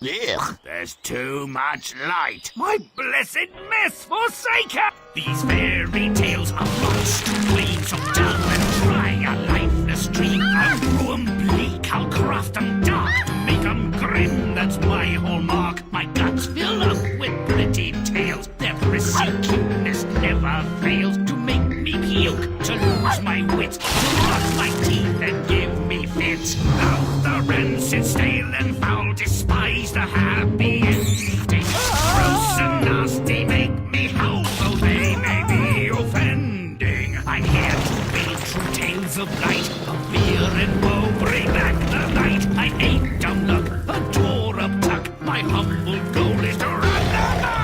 Ugh, there's too much light. My blessed mess forsaken! These fairy tales are lost, plain so dull and dry, a lifeless dream. I'll brew 'em bleak, I'll craft 'em dark, make 'em grim, that's my hallmark. My guts fill up with pretty tales, their prissy cuteness never fails to make me puke, to lose my wits, to rot my teeth and give me fits. Out the rancid, stale and foul, despise the happy ending. Gross and nasty make me howl, though they may be offending. I'm here to build true tales of light, of fear and woe, bring back the night. I ain't dumb luck, a door up tuck, my humble goal is to run the mark.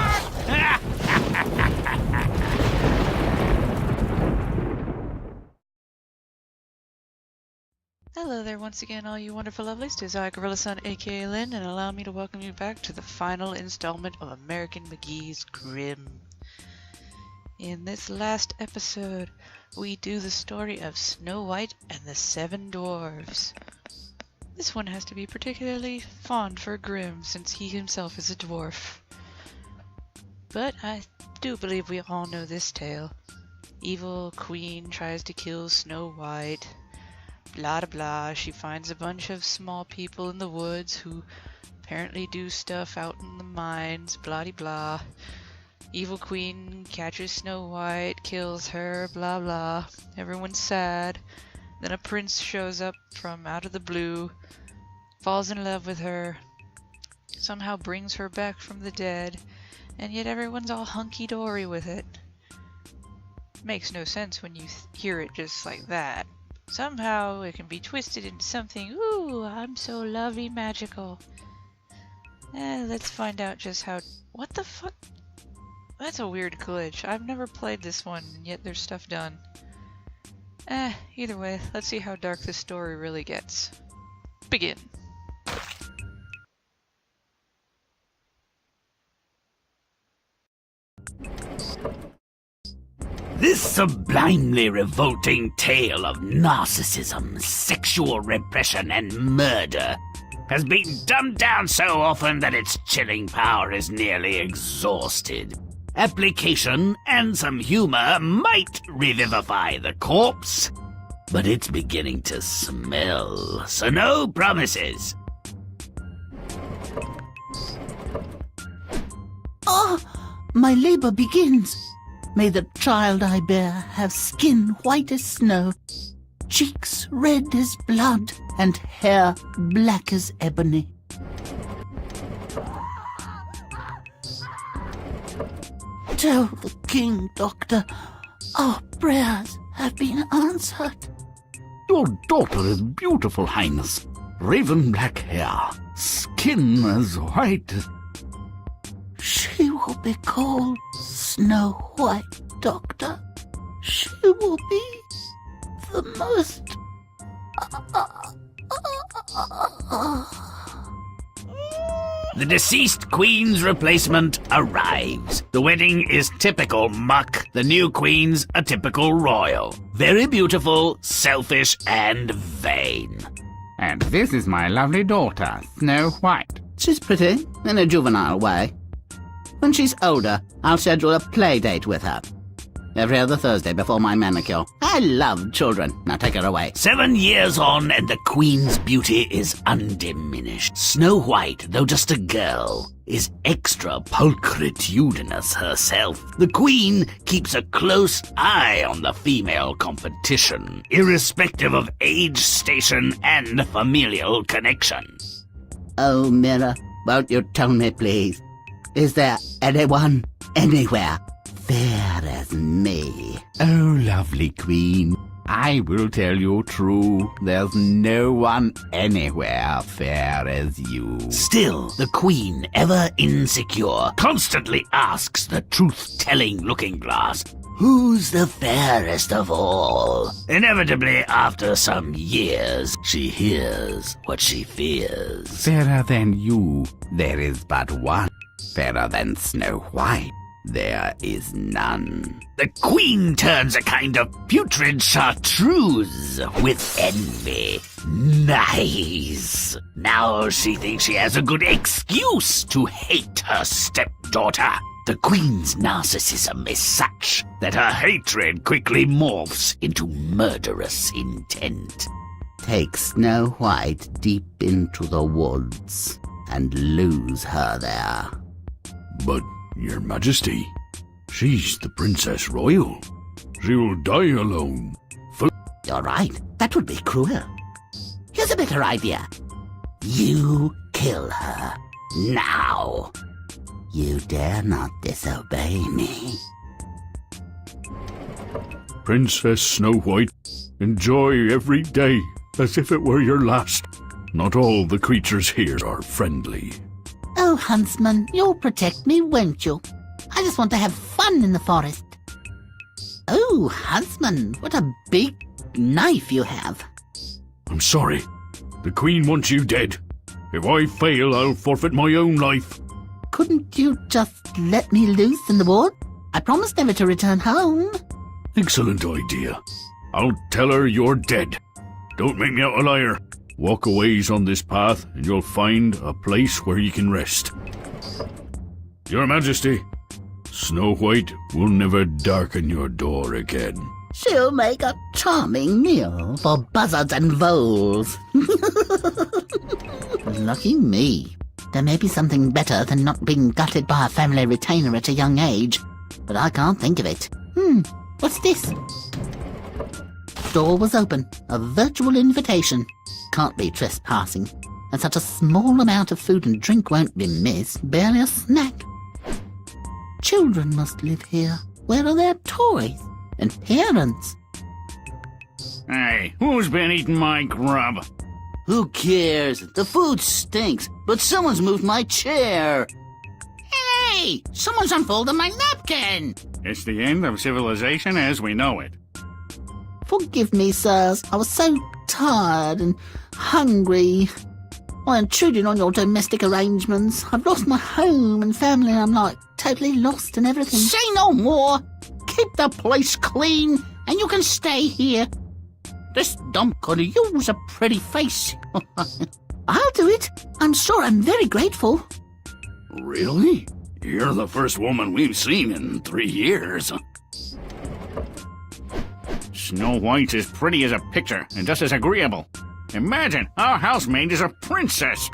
Hello there once again, all you wonderful lovelies. It is I, Gorilla Son, aka Lynn, and allow me to welcome you back to the final installment of American McGee's Grimm. In this last episode, we do the story of Snow White and the Seven Dwarfs. This one has to be particularly fond for Grimm, since he himself is a dwarf. But I do believe we all know this tale. Evil queen tries to kill Snow White. Blah blah, she finds a bunch of small people in the woods who apparently do stuff out in the mines, blah blah. Evil queen catches Snow White, kills her, blah blah. Everyone's sad. Then a prince shows up from out of the blue, falls in love with her, somehow brings her back from the dead, and yet everyone's all hunky-dory with it. Makes no sense when you hear it just like that. Somehow it can be twisted into something, ooh, I'm so lovely magical. Let's find out just how... What the fuck? That's a weird glitch. I've never played this one, and yet there's stuff done. Either way, let's see how dark this story really gets. Begin. This sublimely revolting tale of narcissism, sexual repression, and murder has been dumbed down so often that its chilling power is nearly exhausted. Application and some humor might revivify the corpse, but it's beginning to smell, so no promises. Ah, my labor begins. May the child I bear have skin white as snow, cheeks red as blood, and hair black as ebony. Tell the king, doctor, our prayers have been answered. Your daughter is beautiful, Highness. Raven black hair, skin as white as... She will be called Snow White, Doctor. She will be the most... The deceased queen's replacement arrives. The wedding is typical muck. The new queen's a typical royal. Very beautiful, selfish, and vain. And this is my lovely daughter, Snow White. She's pretty, in a juvenile way. When she's older, I'll schedule a play date with her. Every other Thursday before my manicure. I love children. Now take her away. 7 years on, and the queen's beauty is undiminished. Snow White, though just a girl, is extra pulchritudinous herself. The queen keeps a close eye on the female competition, irrespective of age, station, and familial connection. Oh, Mirror, won't you tell me, please? Is there anyone, anywhere, fair as me? Oh, lovely queen, I will tell you true. There's no one anywhere fair as you. Still, the queen, ever insecure, constantly asks the truth-telling looking-glass, who's the fairest of all? Inevitably, after some years, she hears what she fears. Fairer than you, there is but one. Fairer than Snow White. there is none. The queen turns a kind of putrid chartreuse with envy. Nice. Now she thinks she has a good excuse to hate her stepdaughter. The queen's narcissism is such that her hatred quickly morphs into murderous intent. Take Snow White deep into the woods and lose her there. But, Your Majesty, she's the Princess Royal. She'll die alone. You're right. That would be cruel. Here's a better idea. You kill her. Now. You dare not disobey me. Princess Snow White, enjoy every day as if it were your last. Not all the creatures here are friendly. Oh, Huntsman, you'll protect me, won't you? I just want to have fun in the forest. Oh, Huntsman, what a big knife you have. I'm sorry. The Queen wants you dead. If I fail, I'll forfeit my own life. Couldn't you just let me loose in the wood? I promised never to return home. Excellent idea. I'll tell her you're dead. Don't make me out a liar. Walk a ways on this path, and you'll find a place where you can rest. Your Majesty, Snow White will never darken your door again. She'll make a charming meal for buzzards and voles. Lucky me. There may be something better than not being gutted by a family retainer at a young age, but I can't think of it. What's this? Door was open. A virtual invitation. Can't be trespassing. And such a small amount of food and drink won't be missed. Barely a snack. Children must live here. Where are their toys? And parents? Hey, who's been eating my grub? Who cares? The food stinks, but someone's moved my chair. Hey! Someone's unfolded my napkin! It's the end of civilization as we know it. Forgive me, sirs. I was so tired and hungry. I intruded on your domestic arrangements. I've lost my home and family, and I'm like totally lost and everything. Say no more! Keep the place clean, and you can stay here. This dump could use a pretty face. I'll do it. I'm sure I'm very grateful. Really? You're the first woman we've seen in 3 years. Snow White's as pretty as a picture and just as agreeable. Imagine, our housemaid is a princess.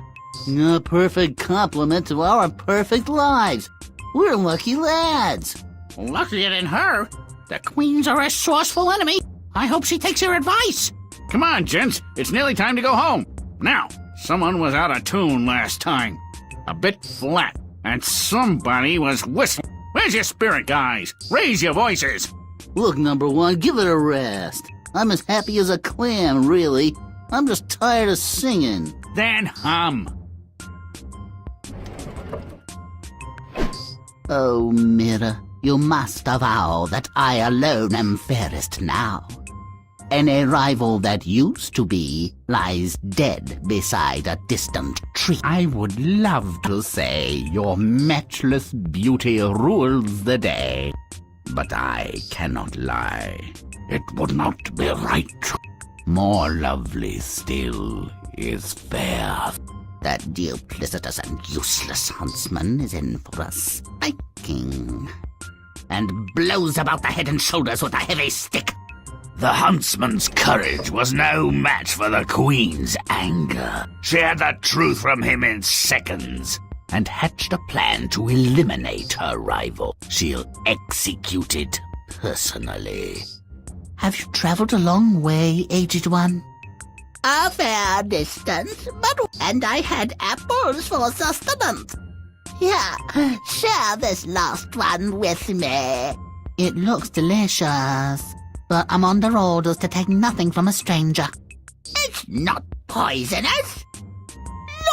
A perfect compliment to our perfect lives. We're lucky lads. Luckier than her. The queen's a resourceful enemy. I hope she takes your advice. Come on, gents. It's nearly time to go home. Now, someone was out of tune last time. A bit flat. And somebody was whistling. Where's your spirit, guys? Raise your voices. Look, number one, give it a rest. I'm as happy as a clam, really. I'm just tired of singing. Then hum. Oh, mirror, you must avow that I alone am fairest now. Any rival that used to be lies dead beside a distant tree. I would love to say your matchless beauty rules the day, but I cannot lie. It would not be right. More lovely still is fair. That duplicitous and useless huntsman is in for a spiking, and blows about the head and shoulders with a heavy stick. The huntsman's courage was no match for the queen's anger. She had the truth from him in seconds and hatched a plan to eliminate her rival. She'll execute it personally. Have you travelled a long way, aged one? A fair distance, and I had apples for sustenance. Here, share this last one with me. It looks delicious, but I'm under orders to take nothing from a stranger. It's not poisonous.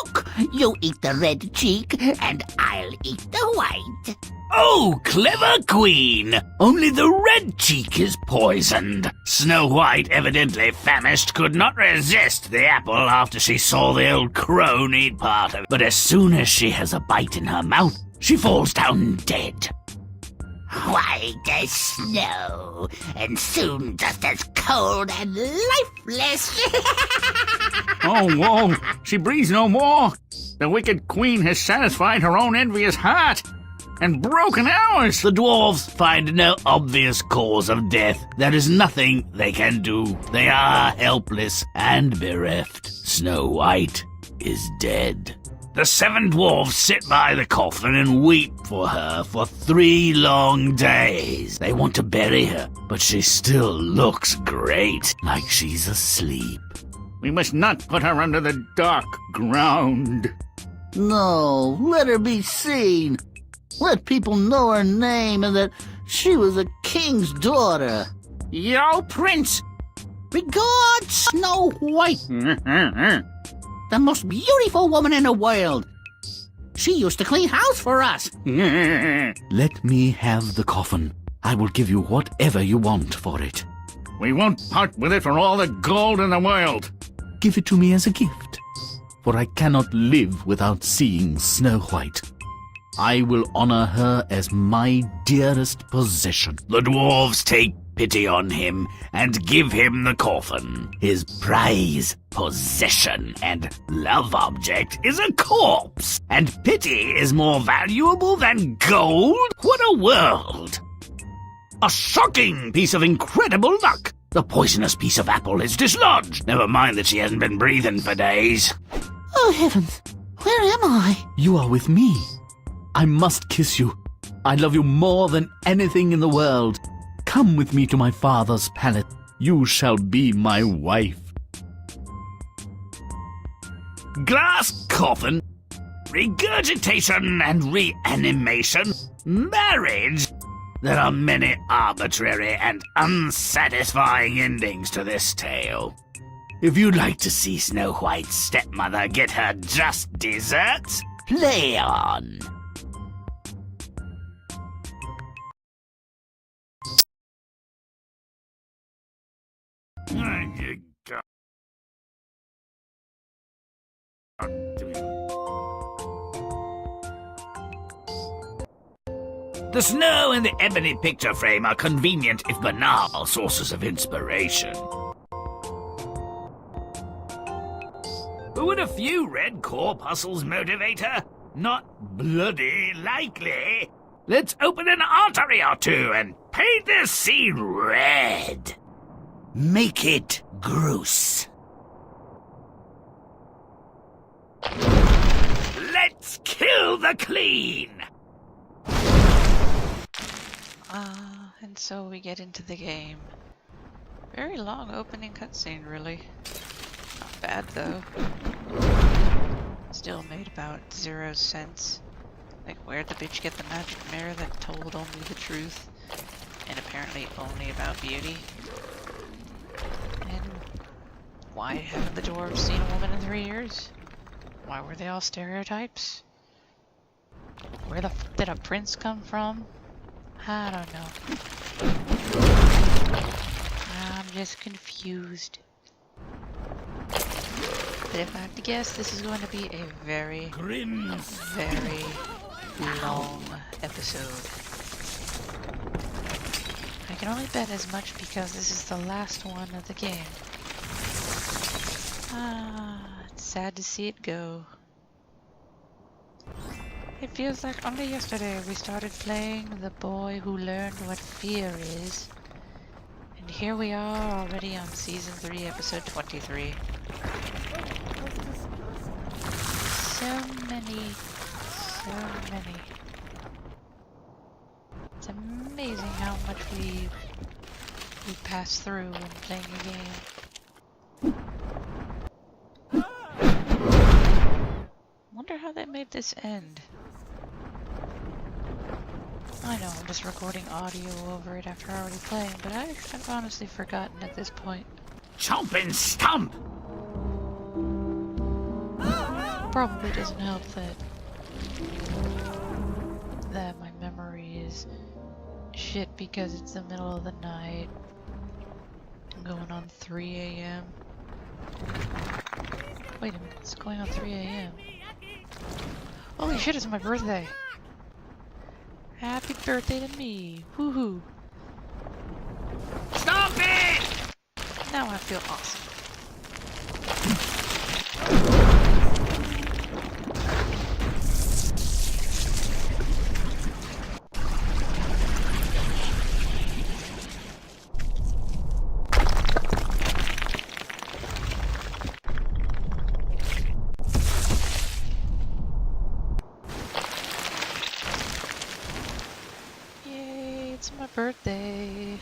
Look, you eat the red cheek, and I'll eat the white. Oh, clever queen! Only the red cheek is poisoned. Snow White, evidently famished, could not resist the apple after she saw the old crone eat part of it. But as soon as she has a bite in her mouth, she falls down dead. white as snow, and soon just as cold and lifeless. Oh, whoa! She breathes no more! The wicked queen has satisfied her own envious heart and broken ours! The dwarves find no obvious cause of death. There is nothing they can do. They are helpless and bereft. Snow White is dead. The 7 dwarves sit by the coffin and weep for her for 3 long days. They want to bury her, but she still looks great, like she's asleep. We must not put her under the dark ground. No, let her be seen. Let people know her name and that she was a king's daughter. Yo, Prince! Regard Snow White, the most beautiful woman in the world. She used to clean house for us. Let me have the coffin. I will give you whatever you want for it. We won't part with it for all the gold in the world. Give it to me as a gift, for I cannot live without seeing Snow White. I will honor her as my dearest possession. The dwarves take pity on him and give him the coffin. His prize, possession, and love object is a corpse, and pity is more valuable than gold? What a world! A shocking piece of incredible luck! The poisonous piece of apple is dislodged. Never mind that she hasn't been breathing for days. Oh, heavens, where am I? You are with me. I must kiss you. I love you more than anything in the world. Come with me to my father's palace. You shall be my wife. Glass coffin, regurgitation and reanimation, marriage. There are many arbitrary and unsatisfying endings to this tale. If you'd like to see Snow White's stepmother get her just desserts, play on. The snow and the ebony picture frame are convenient, if banal, sources of inspiration. But would a few red corpuscles motivate her? Not bloody likely. Let's open an artery or two and paint this scene red. Make it gross. Let's kill the clean! And so we get into the game. Very long opening cutscene, really. Not bad, though. Still made about 0 sense. Like, where'd the bitch get the magic mirror that told only the truth? And apparently only about beauty? And why haven't the dwarves seen a woman in 3 years? Why were they all stereotypes? Where the f did a prince come from? I don't know. I'm just confused. But if I have to guess, this is going to be a very, very long episode. I can only bet as much because this is the last one of the game. It's sad to see it go. It feels like only yesterday we started playing The Boy Who Learned What Fear Is. And here we are already on Season 3, Episode 23. So many. It's amazing how much we pass through when playing a game. Wonder how they made this end. I know I'm just recording audio over it after already playing, but I've honestly forgotten at this point. Chomp and stomp! Probably doesn't help that my memory is shit because it's the middle of the night. I'm going on 3 a.m. Wait a minute, it's going on 3 a.m. Holy shit, it's my birthday! Happy birthday to me. Woohoo. Stop it! Now I feel awesome. Yay, it's my birthday.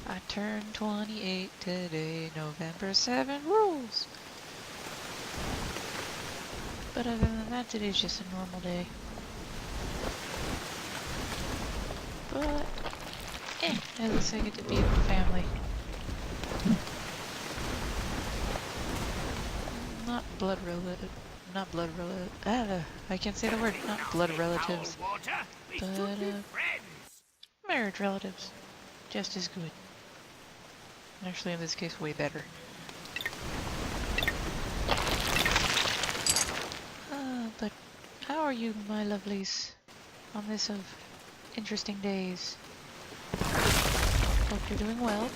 I turned 28 today, November 7 rules. But other than that, today's just a normal day. But, at least I get to be with family. Not blood relative. I can't say the word. Not blood relatives. But, marriage relatives. Just as good. Actually, in this case, way better. But how are you, my lovelies, on this of interesting days? Hope you're doing well.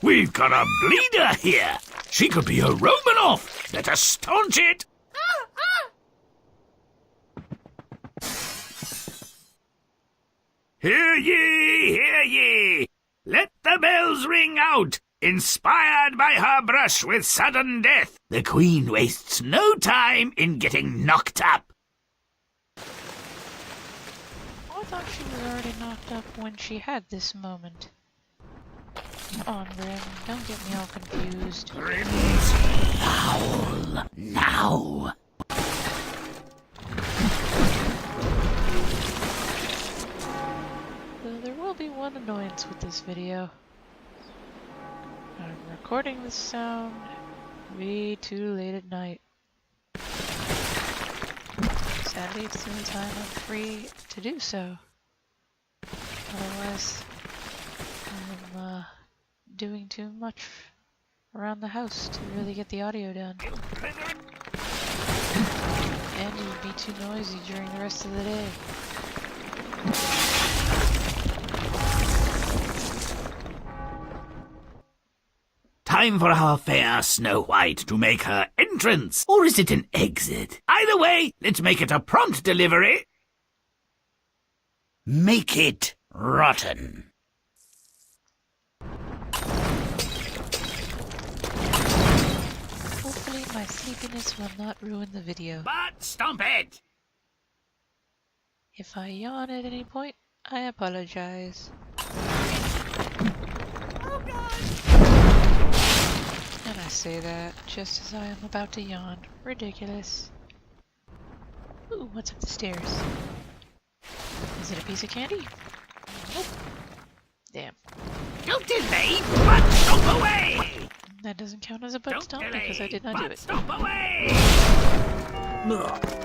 We've got a bleeder here. She could be a Romanoff. Let us staunch it. Hear ye, hear ye! Let the bells ring out! Inspired by her brush with sudden death, the Queen wastes no time in getting knocked up. I thought she was already knocked up when she had this moment. Come on, Grimm, don't get me all confused. Grimm's howl now. Though there will be one annoyance with this video. I'm recording this sound way too late at night. Sadly, it's the only time I'm free to do so. Otherwise, I'm doing too much around the house to really get the audio done. And it would be too noisy during the rest of the day. Time for our fair Snow White to make her entrance. Or is it an exit? Either way, let's make it a prompt delivery. Make it rotten. Hopefully my sleepiness will not ruin the video. But stomp it! If I yawn at any point, I apologize. And I say that just as I am about to yawn. Ridiculous. Ooh, what's up the stairs? Is it a piece of candy? Nope. Damn. Don't delay, but stomp away! That doesn't count as a butt Don't stomp delay, because I did not do but it. stomp away! Ugh.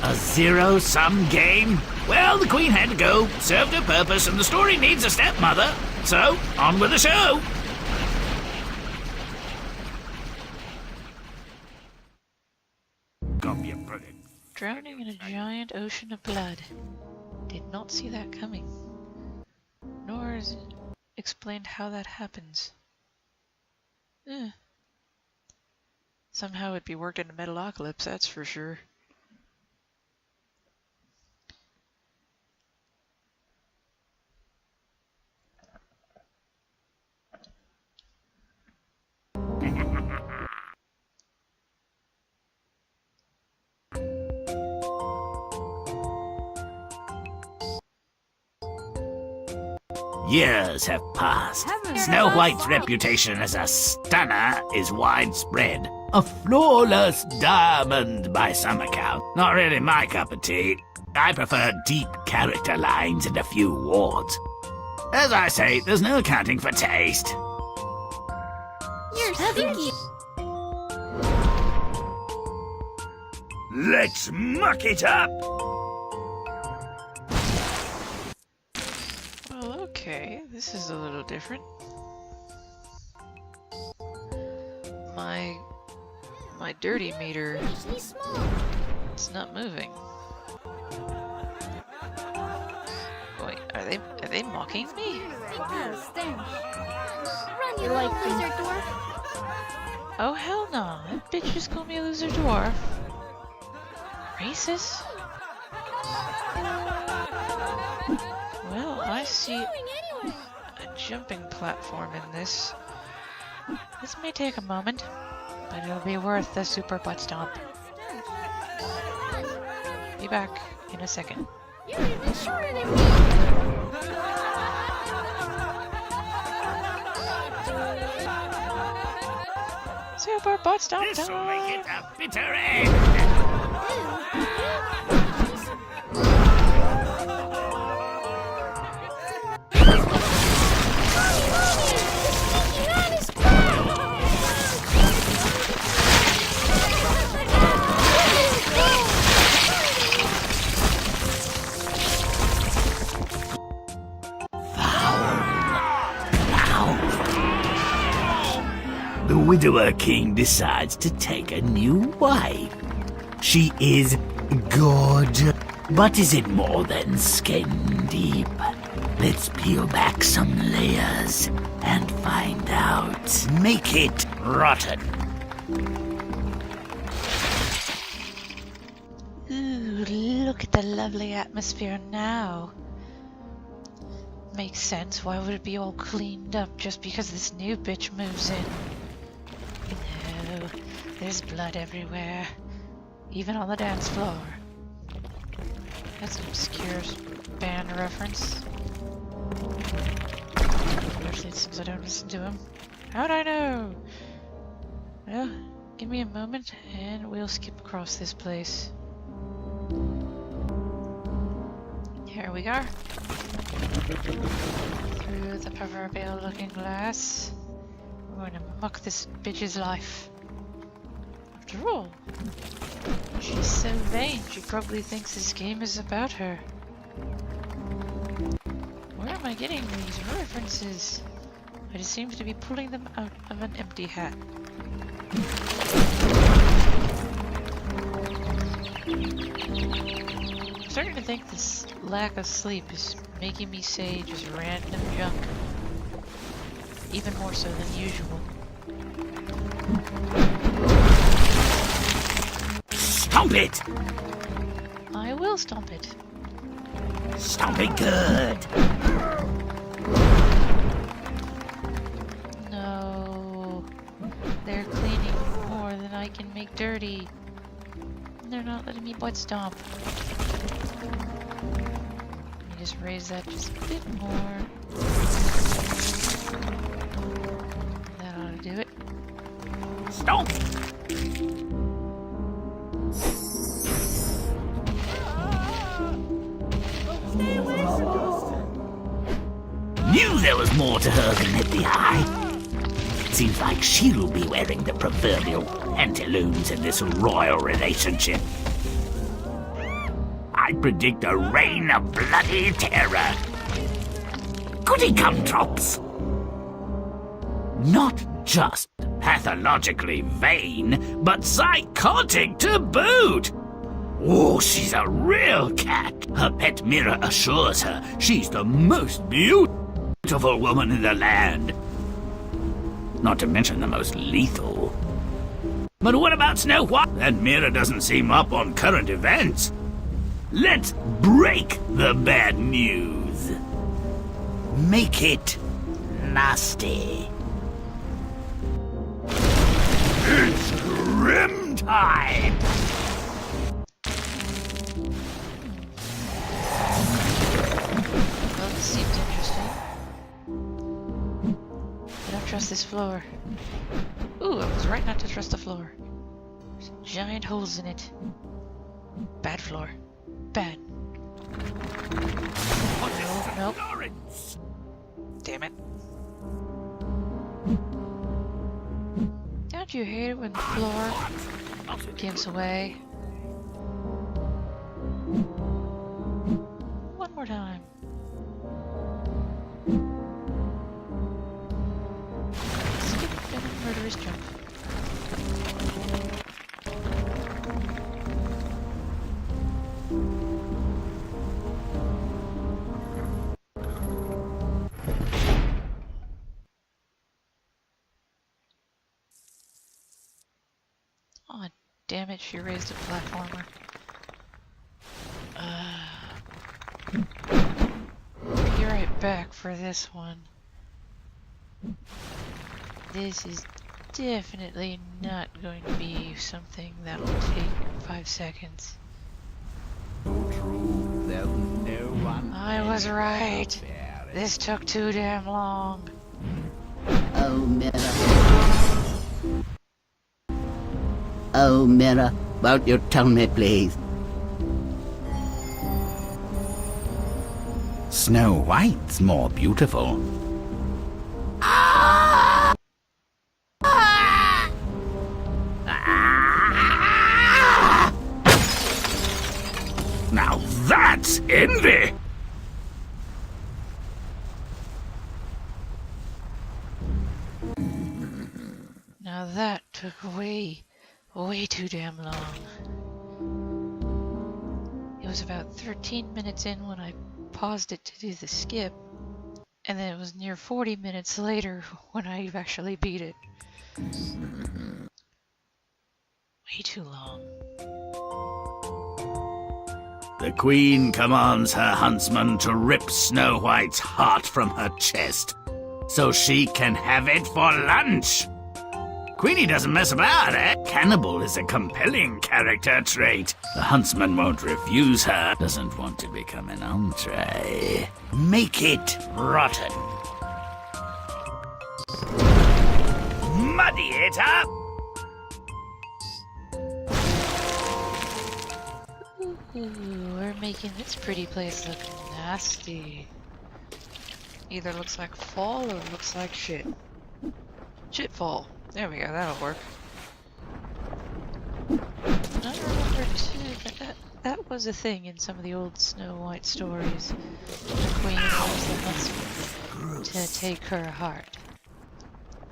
A zero-sum game? Well, the Queen had to go, served her purpose, and the story needs a stepmother. So, on with the show! Drowning in a giant ocean of blood. Did not see that coming. Nor is it explained how that happens. Somehow it'd be worked into Metalocalypse, that's for sure. Years have passed. Snow White's reputation as a stunner is widespread. A flawless diamond by some account. Not really my cup of tea. I prefer deep character lines and a few wards. As I say, there's no accounting for taste. You're stinky. Let's muck it up! Well, okay. Okay, this is a little different. My dirty meter, it's not moving. Wait, are they mocking me? Run, you little loser, Dwarf! Oh hell no! That bitch just called me a loser dwarf. Racist? Well, I see a jumping platform in this. This may take a moment, but it'll be worth the super butt stomp. Be back in a second. You're even shorter than me! Super butt stomp This'll time! make it a bitter end. The widower king decides to take a new wife. She is good, but is it more than skin deep? Let's peel back some layers and find out. Make it rotten. Ooh, look at the lovely atmosphere now. Makes sense. Why would it be all cleaned up just because this new bitch moves in? No, there's blood everywhere. Even on the dance floor. That's an obscure band reference. Especially since I don't listen to him. How'd I know? Well, give me a moment and we'll skip across this place. Here we are. Through the proverbial looking glass. We're gonna muck this bitch's life. After all, she's so vain, she probably thinks this game is about her. Where am I getting these references? I just seem to be pulling them out of an empty hat. I'm starting to think this lack of sleep is making me say just random junk. Even more so than usual. Stomp it! I will stomp it. Stomp it good! No. They're cleaning more than I can make dirty. And they're not letting me butt stomp. Let me just raise that just a bit more. That ought to do it. Stomp! Knew there was more to her than met the eye. Seems like she'll be wearing the proverbial pantaloons in this royal relationship. I predict a reign of bloody terror. Goody gumdrops! Not just pathologically vain, but psychotic to boot! Oh, she's a real cat. Her pet mirror assures her she's the most beautiful woman in the land. Not to mention the most lethal. But what about Snow White? That mirror doesn't seem up on current events. Let's break the bad news. Make it nasty. It's Grimm time! Well, this seems interesting. I don't trust this floor. Ooh, I was right not to trust the floor. There's giant holes in it. Bad floor. Bad. Oh, nope. Lawrence. Damn it. Don't you hate it when the floor gives away? One more time. wrist jump. Aw, damn it, she raised a platformer. Be right back for this one. This is definitely not going to be something that will take 5 seconds. True, there's no one. I was right. This took too damn long. Oh, Mirror. Oh, Mirror, won't you tell me, please? Snow White's more beautiful. Now that's envy! Now that took way too damn long. It was about 13 minutes in when I paused it to do the skip, and then it was near 40 minutes later when I actually beat it. Way too long. The Queen commands her huntsman to rip Snow White's heart from her chest, so she can have it for lunch. Queenie doesn't mess about, eh? Cannibal is a compelling character trait. The huntsman won't refuse her. Doesn't want to become an entree. Make it rotten. Muddy it up. Ooh, we're making this pretty place look nasty. Either looks like fall or looks like shit. Shitfall. There we go, that'll work. I remember too that was a thing in some of the old Snow White stories. The Queen always the huntsman to take her heart.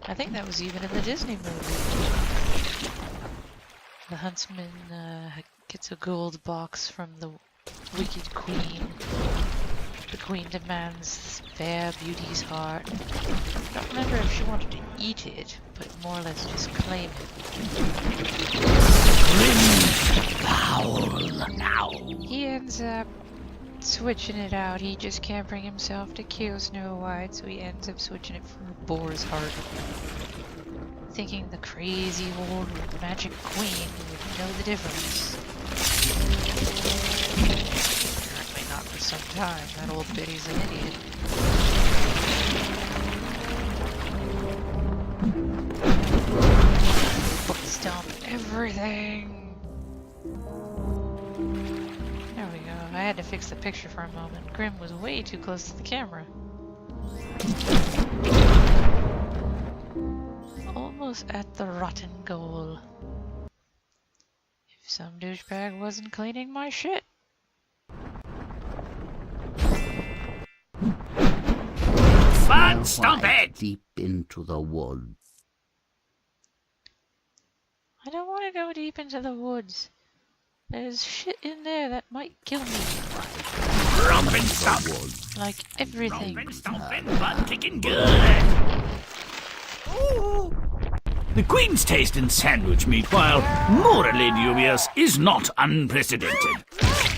I think that was even in the Disney movie. The huntsman gets a gold box from the wicked queen. The queen demands fair beauty's heart. I don't remember if she wanted to eat it, but more or less just claim it. Foul now. He ends up switching it out. He just can't bring himself to kill Snow White, so he ends up switching it for a boar's heart. Thinking the crazy old magic queen would know the difference. Apparently not for some time. That old biddy's an idiot. Butt-stomp everything! There we go. I had to fix the picture for a moment. Grimm was way too close to the camera. Almost at the rotten goal. If some douchebag wasn't cleaning my shit. But stop it! Deep into the woods. I don't want to go deep into the woods. There's shit in there that might kill me. Rompin' stomp! Like everything. Rompin' stompin', butt kicking good! Ooh. The Queen's taste in sandwich meat, while morally dubious, is not unprecedented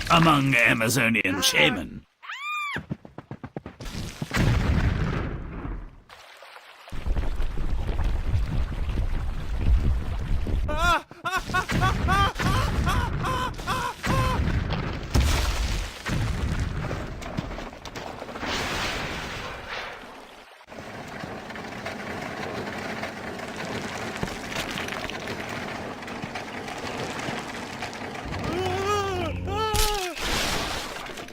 among Amazonian shaman.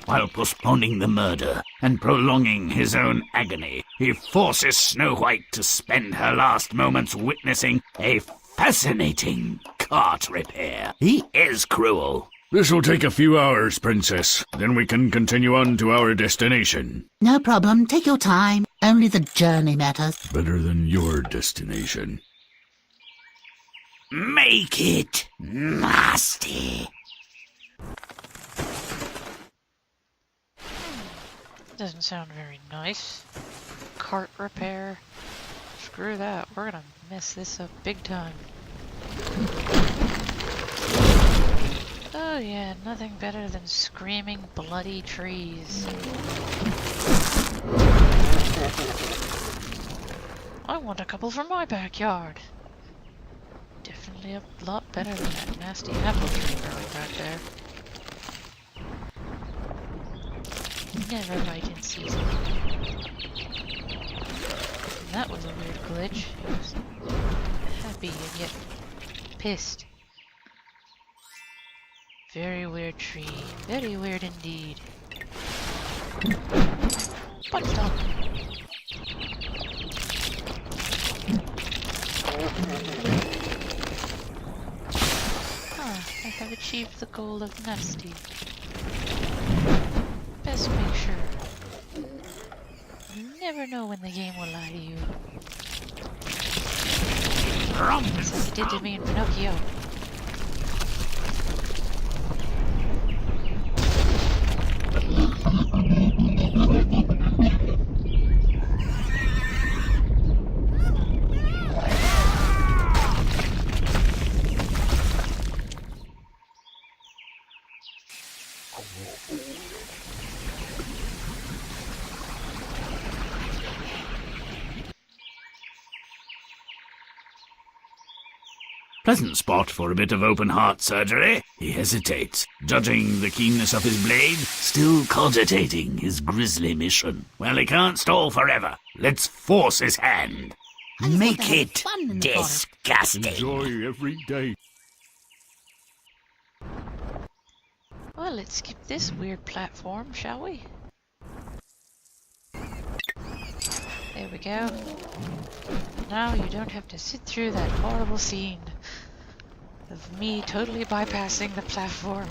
While postponing the murder and prolonging his own agony, he forces Snow White to spend her last moments witnessing a fascinating cart repair. He is cruel. This'll take a few hours, Princess. Then we can continue on to our destination. No problem. Take your time. Only the journey matters. Better than your destination. Make it nasty. Doesn't sound very nice. Cart repair. Screw that. We're gonna mess this up big time. Oh yeah, nothing better than screaming bloody trees. I want a couple for my backyard. Definitely a lot better than that nasty apple tree growing back there. Never right in season. That was a weird glitch. He was happy and yet pissed. Very weird tree. Very weird indeed. Butt-stomp. I have achieved the goal of nasty. Best make sure. You never know when the game will lie to you. It's like it did to me in Pinocchio. Pleasant spot for a bit of open heart surgery. He hesitates, judging the keenness of his blade, still cogitating his grisly mission. Well, he can't stall forever. Let's force his hand. Make it disgusting. Enjoy every day. Well, let's skip this weird platform, shall we? There we go. Now you don't have to sit through that horrible scene of me totally bypassing the platform.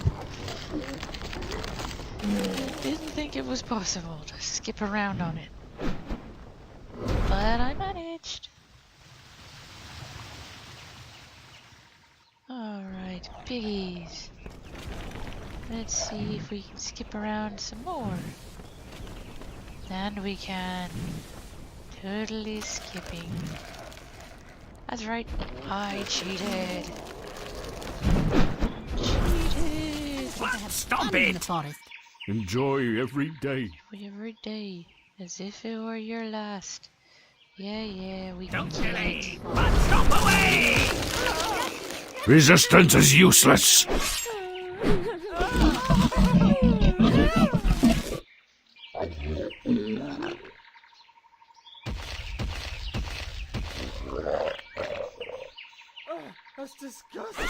Didn't think it was possible to skip around on it. But I managed. Alright, piggies. Let's see if we can skip around some more. And we can. Totally skipping. That's right, I cheated. Stop Fun in the it! forest. Enjoy every day. Every day, as if it were your last. Yeah, we can Don't kill delay, it. but stop away! Resistance is useless. That's disgusting.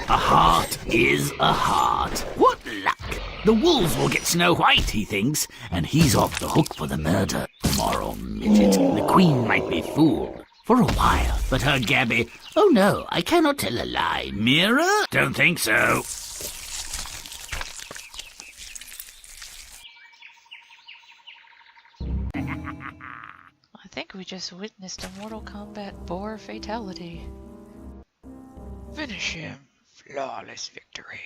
A heart is a heart. What luck! The wolves will get Snow White, he thinks, and he's off the hook for the murder. Moral midget. The queen might be fooled. For a while, but her Gabby... Oh no, I cannot tell a lie. Mirror? Don't think so. I think we just witnessed a Mortal Kombat boar fatality. Finish him. Flawless victory.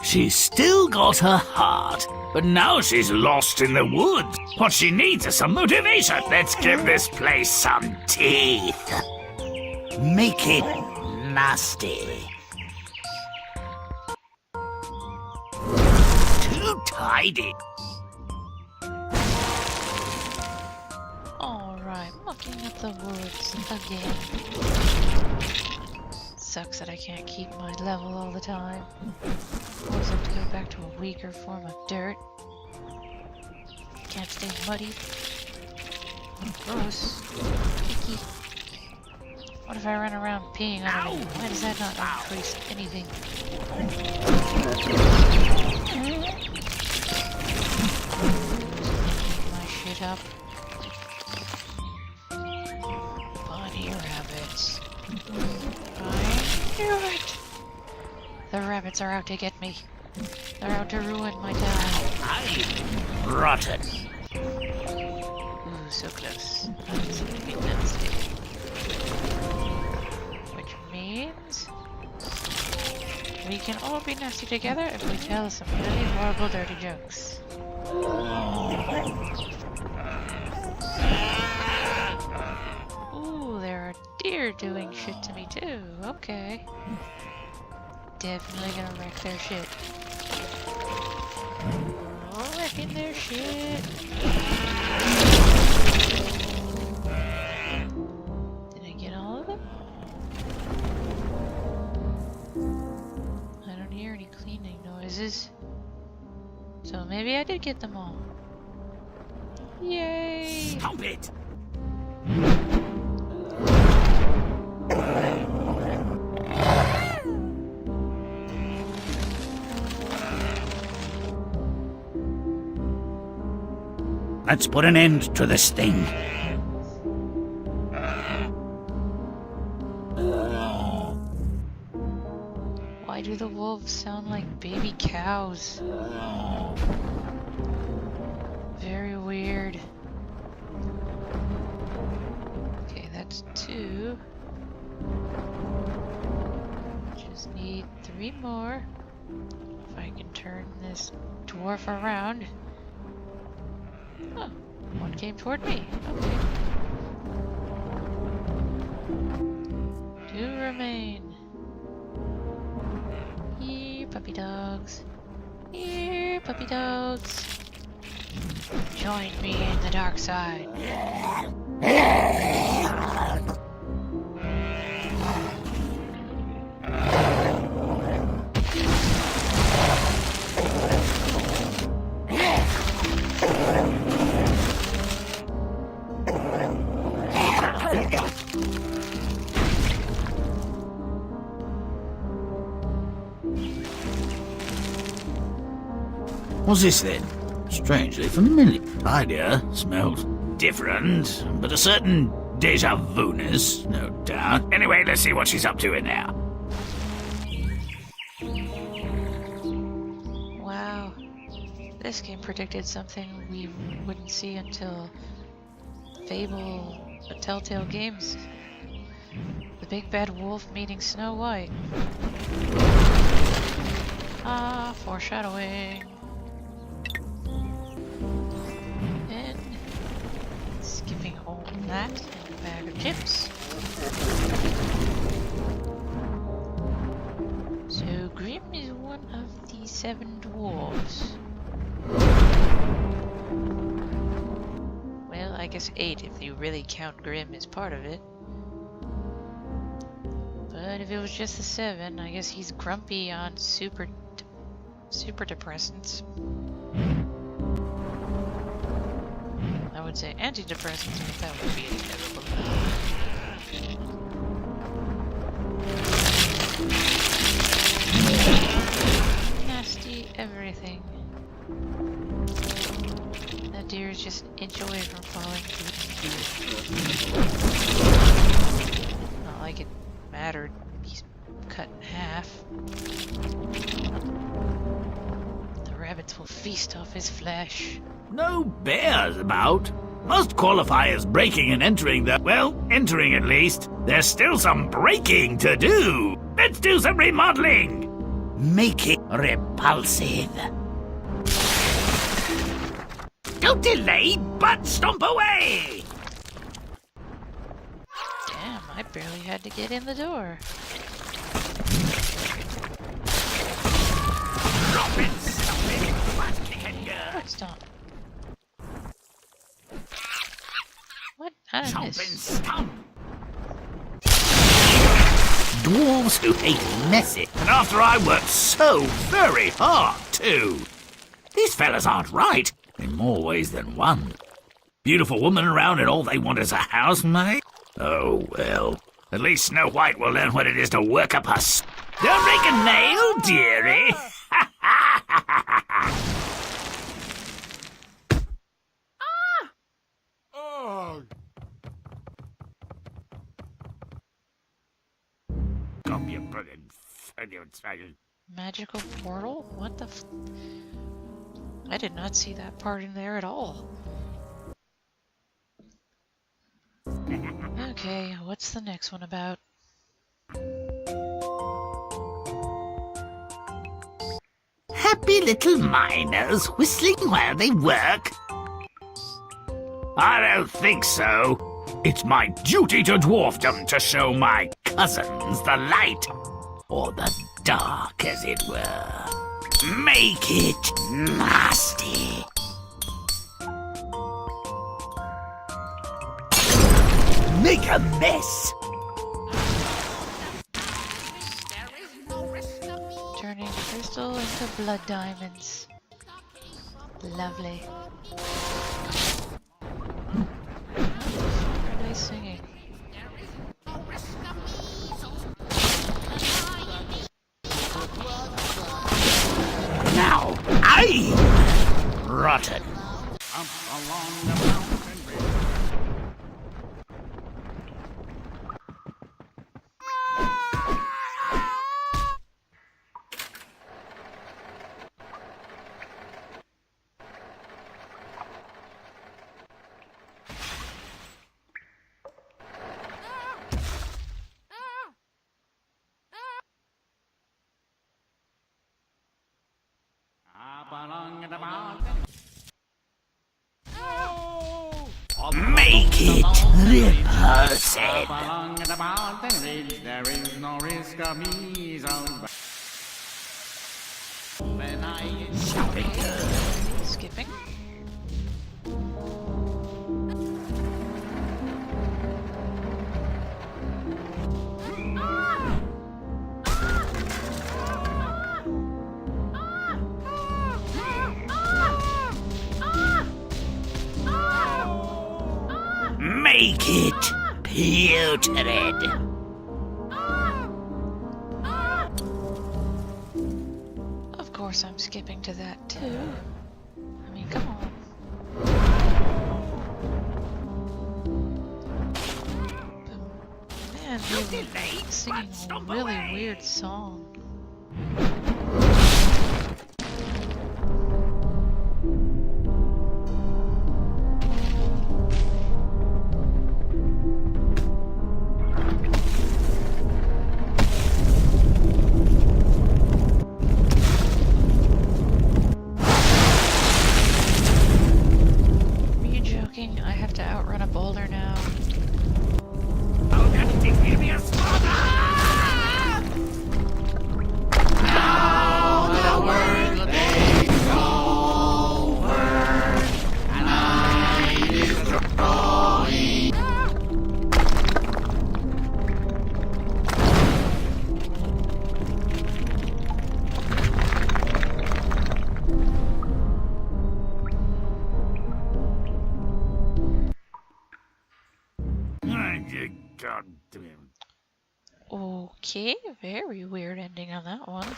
She's still got her heart, but now she's lost in the woods. What she needs is some motivation. Let's give this place some teeth. Make it nasty. Too tidy. Alright, mucking up the woods again. Sucks that I can't keep my level all the time. Always have to go back to a weaker form of dirt. Can't stay muddy. Gross. Icky. What if I run around peeing on it? Why does that not increase anything? My shit up. Bunny rabbits. I knew it! rabbits are out to get me. They're out to ruin my time. I'm rotten. Ooh, so close. Absolutely nasty. Which means we can all be nasty together if we tell some really horrible, dirty jokes. Ooh, there are deer doing shit to me too. Okay. Definitely gonna wreck their shit. Wrecking their shit. Did I get all of them? I don't hear any cleaning noises. So maybe I did get them all. Yay! Stop it! Let's put an end to this thing. Why do the wolves sound like baby cows? Very weird. Okay, that's 2. Just need 3 more. If I can turn this dwarf around. Oh, one came toward me. Okay. 2 remain. Here, puppy dogs. Here, puppy dogs. Join me in the dark side. What's this then? Strangely familiar. Idea smells different, but a certain deja vu-ness, no doubt. Anyway, let's see what she's up to in there. Wow. This game predicted something we wouldn't see until Fable, the Telltale Games. The big bad wolf meeting Snow White. Ah, foreshadowing. And skipping home that and a bag of chips. So Grimm is one of the 7 dwarves. Well, I guess 8 if you really count Grimm as part of it. But if it was just the 7, I guess he's grumpy on super depressants. I would say antidepressants, but that would be inevitable. Nasty everything. That deer is just an inch away from falling through. Not like it mattered. He's cut in half. The rabbits will feast off his flesh. No bears about. Must qualify as breaking and entering the... well, entering at least. There's still some breaking to do. Let's do some remodeling. Make it repulsive. Don't delay, butt-stomp away! Damn, I barely had to get in the door. Drop it, stop it, butt-kicking girl. Butt-stomp. What? How did Chomp this? and stomp. Dwarves who hate messy. And after I worked so very hard, too. These fellas aren't right, in more ways than one. Beautiful woman around and all they want is a housemaid? Oh, well. At least Snow White will learn what it is to work up her Don't break a nail, dearie. Oh, Come, you brilliant. Magical portal? What the I did not see that part in there at all. Okay, what's the next one about? Happy little miners whistling while they work. I don't think so. It's my duty to dwarfdom to show my cousins the light. Or the dark, as it were. Make it nasty. Make a mess. Turning crystal into blood diamonds. Lovely. Are they singing? Now, I rotten. Up along the mountain ridge. Make it repulsive. Along the mountain ridge, there is no risk of me. When I Skipping? make it putrid. Of course I'm skipping to that too. I mean, come on. But man, really singing a really weird song. Okay, very weird ending on that one.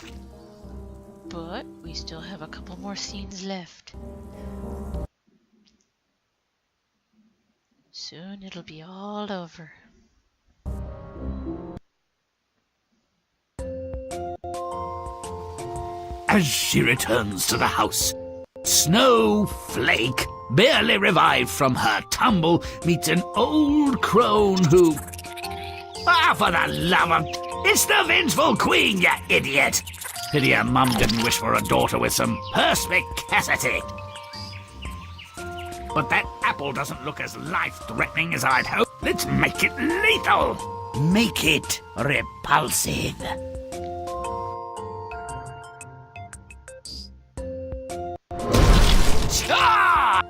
But we still have a couple more scenes left. Soon it'll be all over. As she returns to the house, Snowflake, barely revived from her tumble, meets an old crone who... Ah, for the love of... It's the vengeful queen, you idiot! Pity her mum didn't wish for a daughter with some perspicacity. But that apple doesn't look as life-threatening as I'd hoped. Let's make it lethal! Make it repulsive. Ah!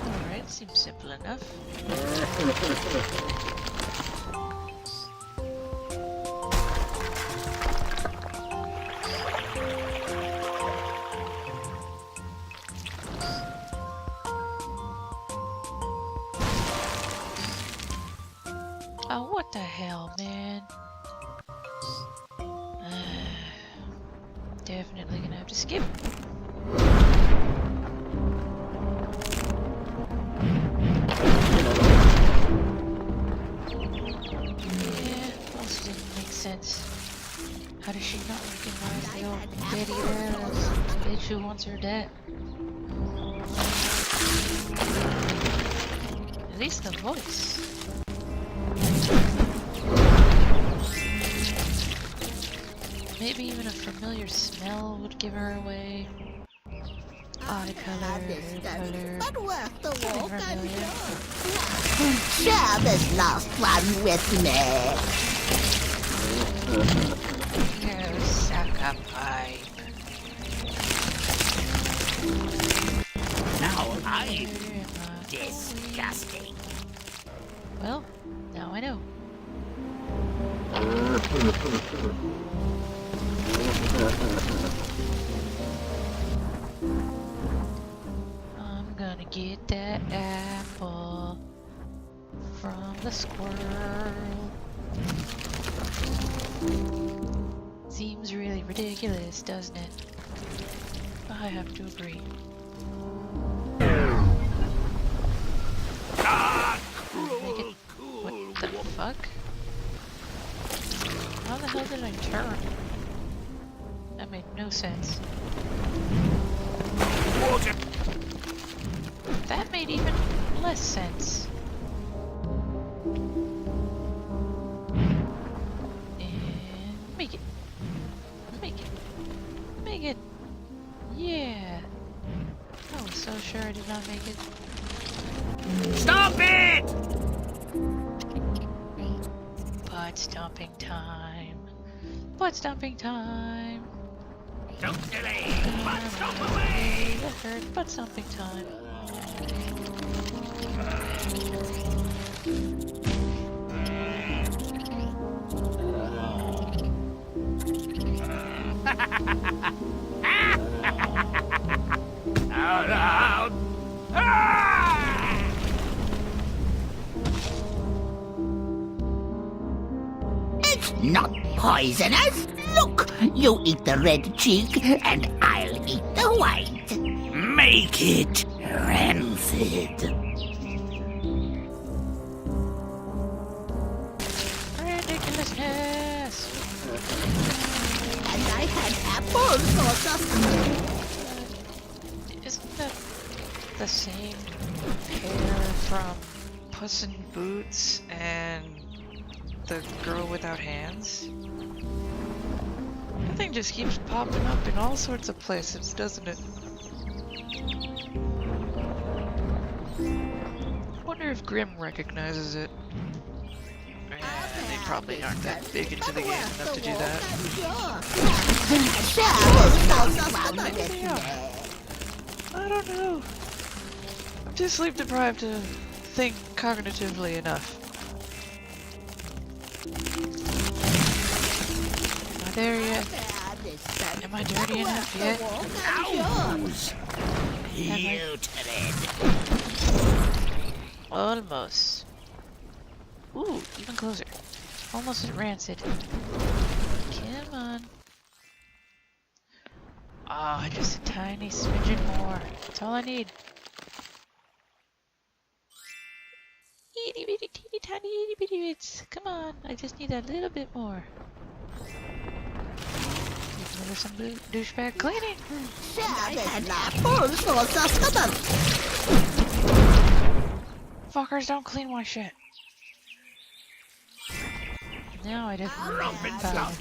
Alright, seems simple enough. Oh, what the hell, man? Definitely gonna have to skip. she's not recognized the old lady there, the bitch who wants her dead. At least the voice. Maybe even a familiar smell would give her away. Eye color, hair color. But worth the Something walk, I'm familiar. sure. Share this last one with me. Oh, suck a pipe. Now I'm Very much. disgusting. Well, now I know. I'm gonna get that apple from the squirrel. Seems really ridiculous, doesn't it? I have to agree. Ah, Make it. cruel, What the fuck? How the hell did I turn? That made no sense. water. That made even less sense. And make it. Make it. Make it. Yeah. I was so sure I did not make it. Stop it! Butt stomping time. Butt stomping time. Don't delay. Butt stomp away. That hurt. Butt stomping time. Out loud. Ah! It's not poisonous. Look, you eat the red cheek, and I'll eat the white. Make it. Rancid. Ridiculousness. And I had apples for supper. Isn't that the same pair from Puss in Boots and the girl without hands? That thing just keeps popping up in all sorts of places, doesn't it? Wonder if Grimm recognizes it. They probably aren't that big into the game enough to do that. Maybe they are. I don't know. I'm too sleep deprived to think cognitively enough. Am I there yet? Am I dirty enough yet? Ows. Putrid. Almost. Ooh, even closer. Almost as rancid. Come on. Ah, just a tiny smidgen more. That's all I need. Itty bitty teeny tiny itty bitty bits. Come on, I just need a little bit more. Give me some douchebag cleaning. I had apples for supper. Fuckers don't clean my shit. Now I definitely found.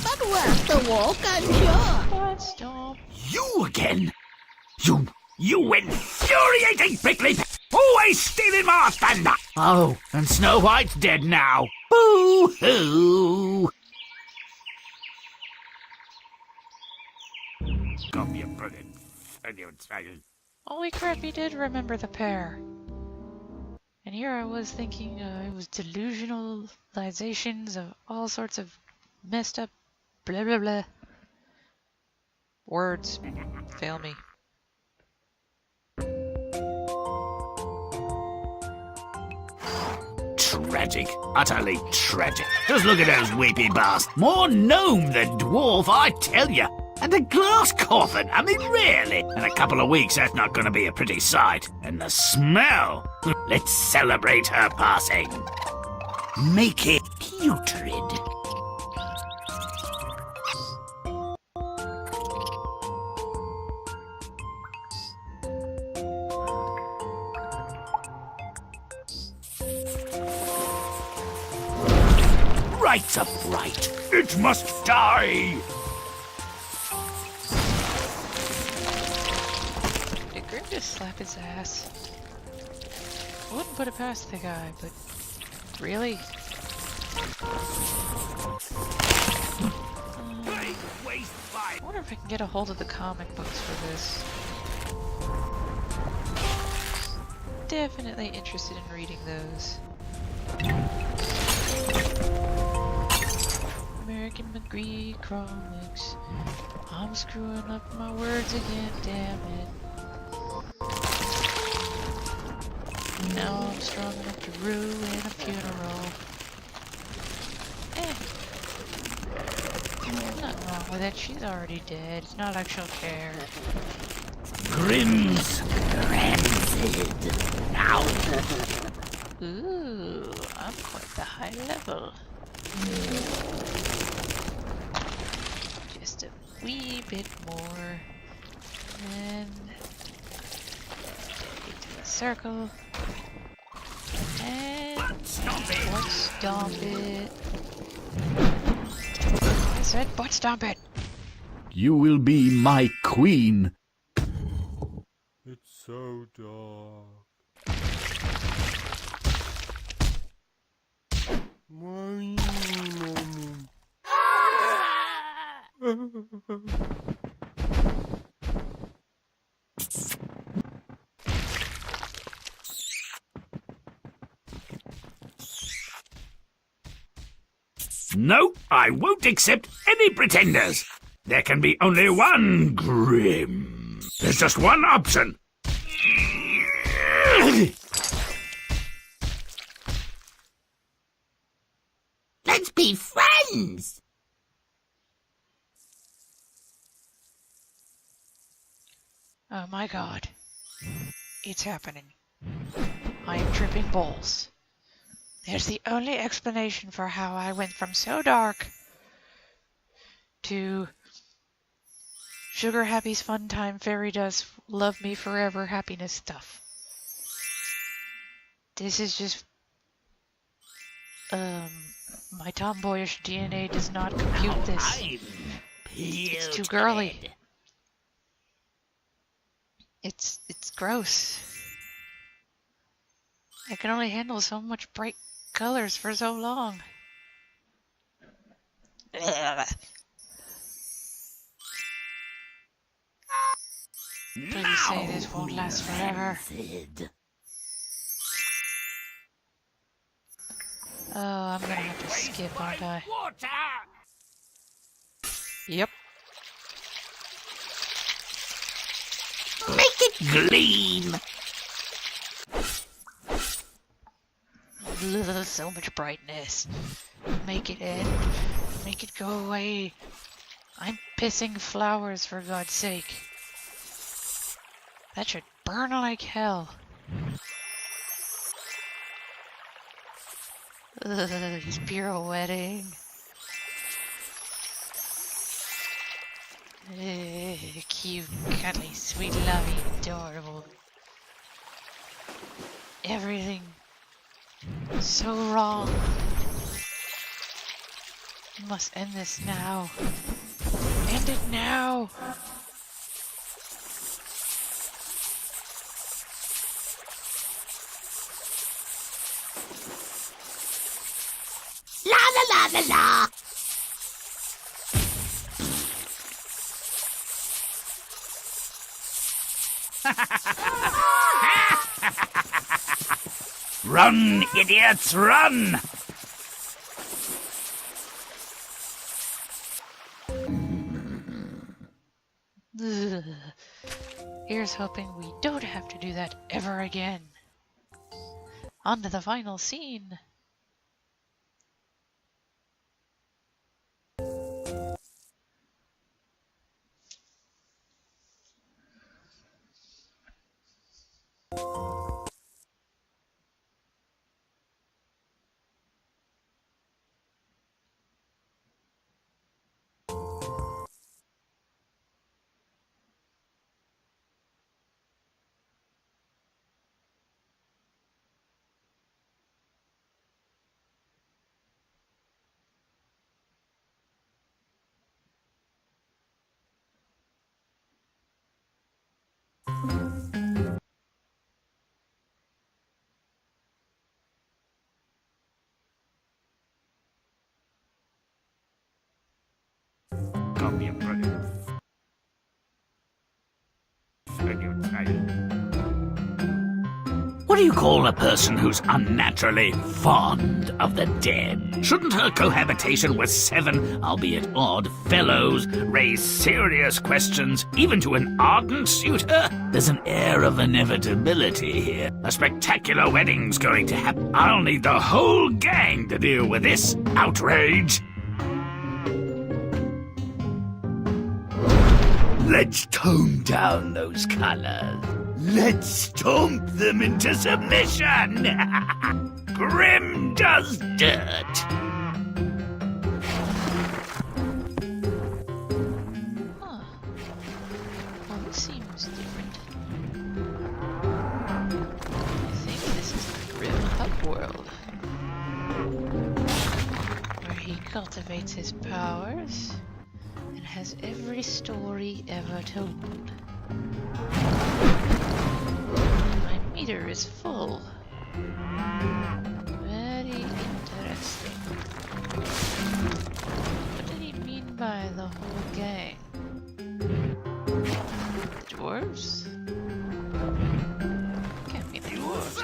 But worth the walk, I'm sure. Butt stomp. You again? You infuriating prickly always stealing my thunder! Oh, and Snow White's dead now. Boo-hoo! Come you brilliant. Holy crap, he did remember the pair. And here I was thinking it was delusionalizations of all sorts of messed up blah blah blah. Words fail me. Tragic. Utterly tragic. Just look at those weepy bastards. More gnome than dwarf, I tell you. And a glass coffin. I mean, really. In a couple of weeks, that's not going to be a pretty sight. And the smell. Let's celebrate her passing. Make it putrid. right upright. It must die. Did Grimm just slap his ass? I wouldn't put it past the guy, but really? I wonder if I can get a hold of the comic books for this. Definitely interested in reading those. American McGee comics. I'm screwing up my words again, damn it. Now I'm strong enough to ruin a funeral. Nothing wrong with it. She's already dead. It's not like she'll care. Grimm's rancid. Now. Ooh, I'm quite the high level. Just a wee bit more. And into the circle. And Stomp it. butt stomp it. I said butt stomp it. You will be my queen. It's so dark. Why? No, I won't accept any pretenders. There can be only one Grimm. There's just one option. Let's be friends. Oh my god. It's happening. I am tripping balls. There's the only explanation for how I went from so dark to Sugar Happy's Fun Time Fairy Dust Love Me Forever happiness stuff. This is just my tomboyish DNA does not compute this. It's too girly. It's gross. I can only handle so much bright colors for so long. Please say this won't last forever. Oh, I'm gonna have to skip, aren't I? Yep. Make it gleam. Ugh, so much brightness. Make it end. Make it go away. I'm pissing flowers, for God's sake. That should burn like hell. Ugh, he's pirouetting. Ugh, cute, cuddly, sweet, lovey, adorable. Everything so wrong. You must end this now. End it now. La la la la la. Run, idiots, run! Ugh. Here's hoping we don't have to do that ever again. On to the final scene. What do you call a person who's unnaturally fond of the dead? Shouldn't her cohabitation with 7, albeit odd, fellows raise serious questions, even to an ardent suitor? There's an air of inevitability here. A spectacular wedding's going to happen. I'll need the whole gang to deal with this outrage. Let's tone down those colors. Let's stomp them into submission! Grimm does dirt! Huh. Well, this seems different. I think this is the Grimm Hub world, where he cultivates his powers and has every story ever told. My meter is full. Very interesting. What did he mean by the whole gang? The dwarves? Can't be the dwarves.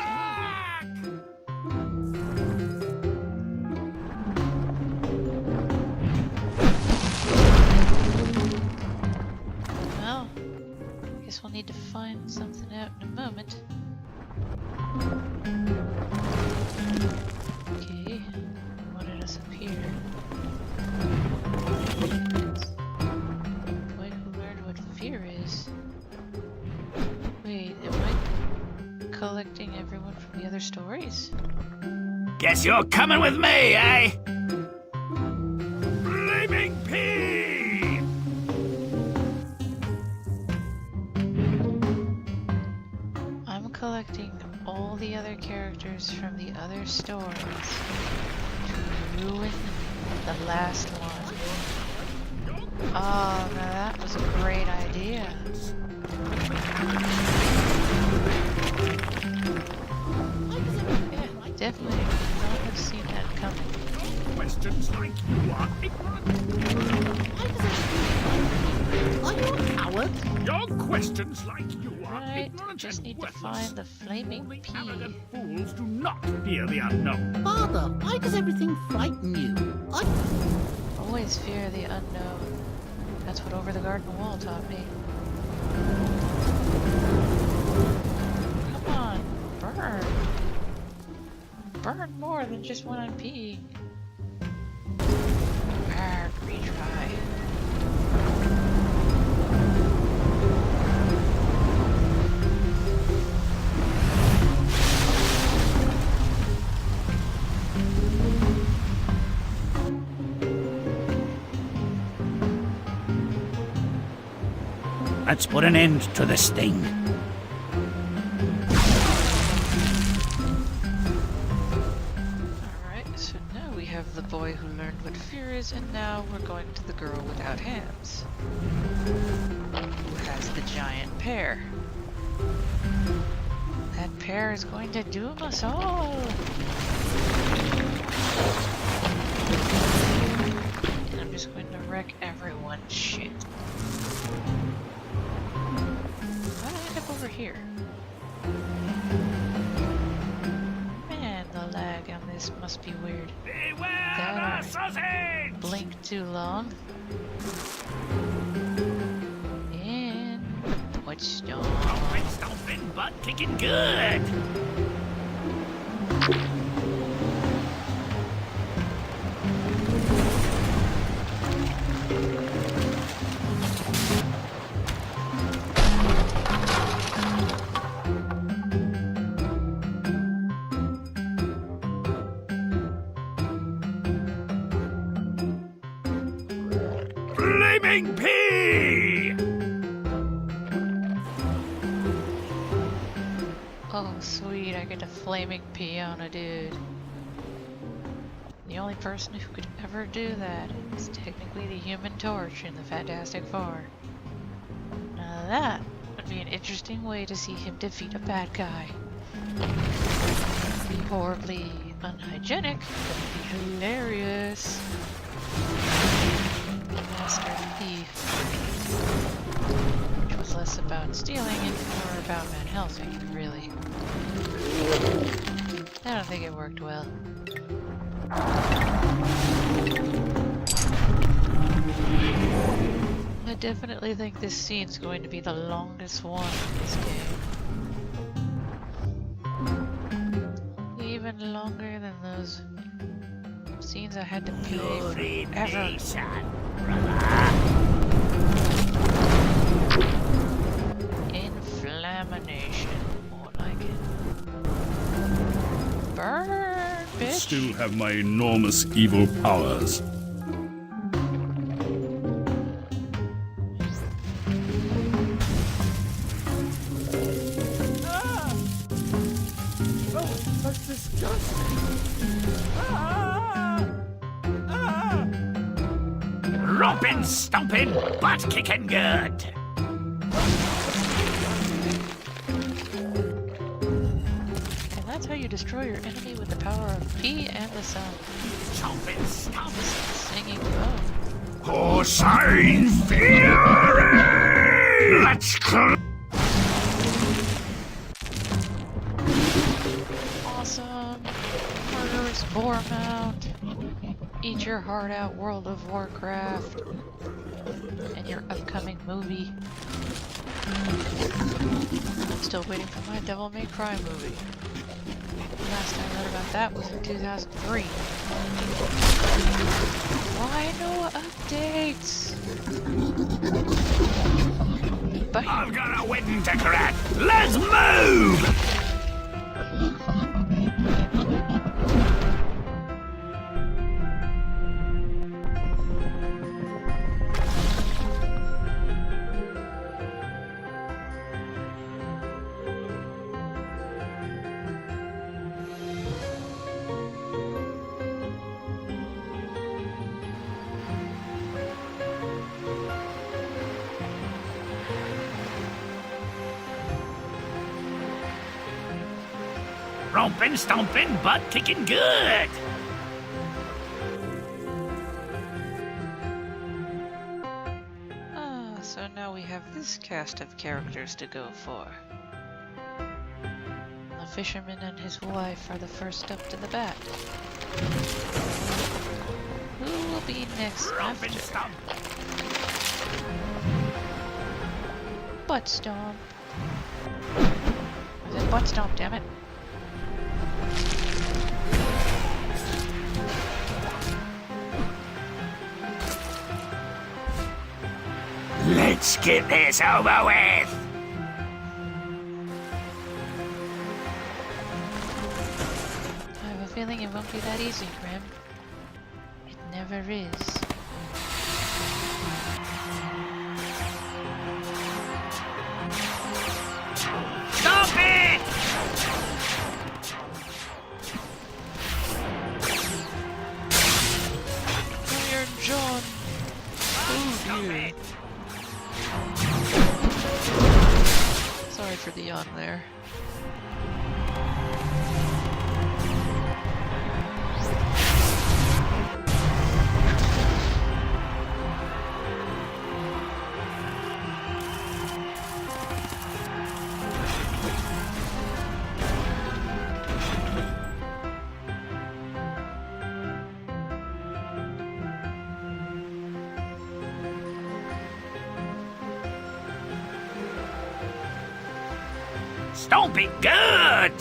Well, guess we'll need to find something out in a moment. Okay, wanted us up here. Boy who learned what fear is. Wait, am I collecting everyone from the other stories? Guess you're coming with me, eh? Flaming pea! I'm collecting all the other characters from the other stories to ruin the last one. Oh, now that was a great idea. Yeah, definitely would not have seen that coming. Questions like you are ignorant. Are you a coward? Your questions like you are Right, ignorant just and need to worthless. find the flaming Only pea. arrogant fools do not fear the unknown. Father, why does everything frighten you? Always fear the unknown. That's what Over the Garden Wall taught me. Come on, burn. Burn more than just when I'm peeing. Retry. Let's put an end to this thing. Alright, so now we have the boy who learned what fear is, and now we're going to the girl without hands, who has the giant pear. That pear is going to doom us all! And I'm just going to wreck everyone's shit. How did I end up over here? Man, the lag on this must be weird. Beware That the sausage! Blink too long. And butt-stomp. Alright, stomping, butt kicking good. Flaming pea! Oh, sweet, I get a flaming pea on a dude. The only person who could ever do that is technically the Human Torch in the Fantastic Four. Now that would be an interesting way to see him defeat a bad guy. Be horribly unhygienic, but be hilarious. master thief, which was less about stealing and more about Van Helsing, really. I don't think it worked well. I definitely think this scene's going to be the longest one in this game. Even longer than those scenes I had to play forever. Inflammation, more like it. Burn, bitch! Still have my enormous evil powers. That's disgusting. Romping, stomping, butt kicking good. And that's how you destroy your enemy with the power of P and the sun. Chomping, stomping. Singing bone. Porcine fury! Let's cl- Awesome. Murderous boar mount. Eat your heart out, World of Warcraft. And your upcoming movie. I'm still waiting for my Devil May Cry movie. Last I read about that was in 2003. Why no updates? But I've got a wedding to crack. Let's move! Romping, stomping, butt kicking good. so now we have this cast of characters to go for. The fisherman and his wife are the first up to the bat. Who will be next after? Romping, stomp. Butt-stomp. Was it butt-stomp, damn it? Let's get this over with! I have a feeling it won't be that easy, Grimm. It never is. Stop it! Iron John! Stop it! Sorry for the yawn there. Stomp it good!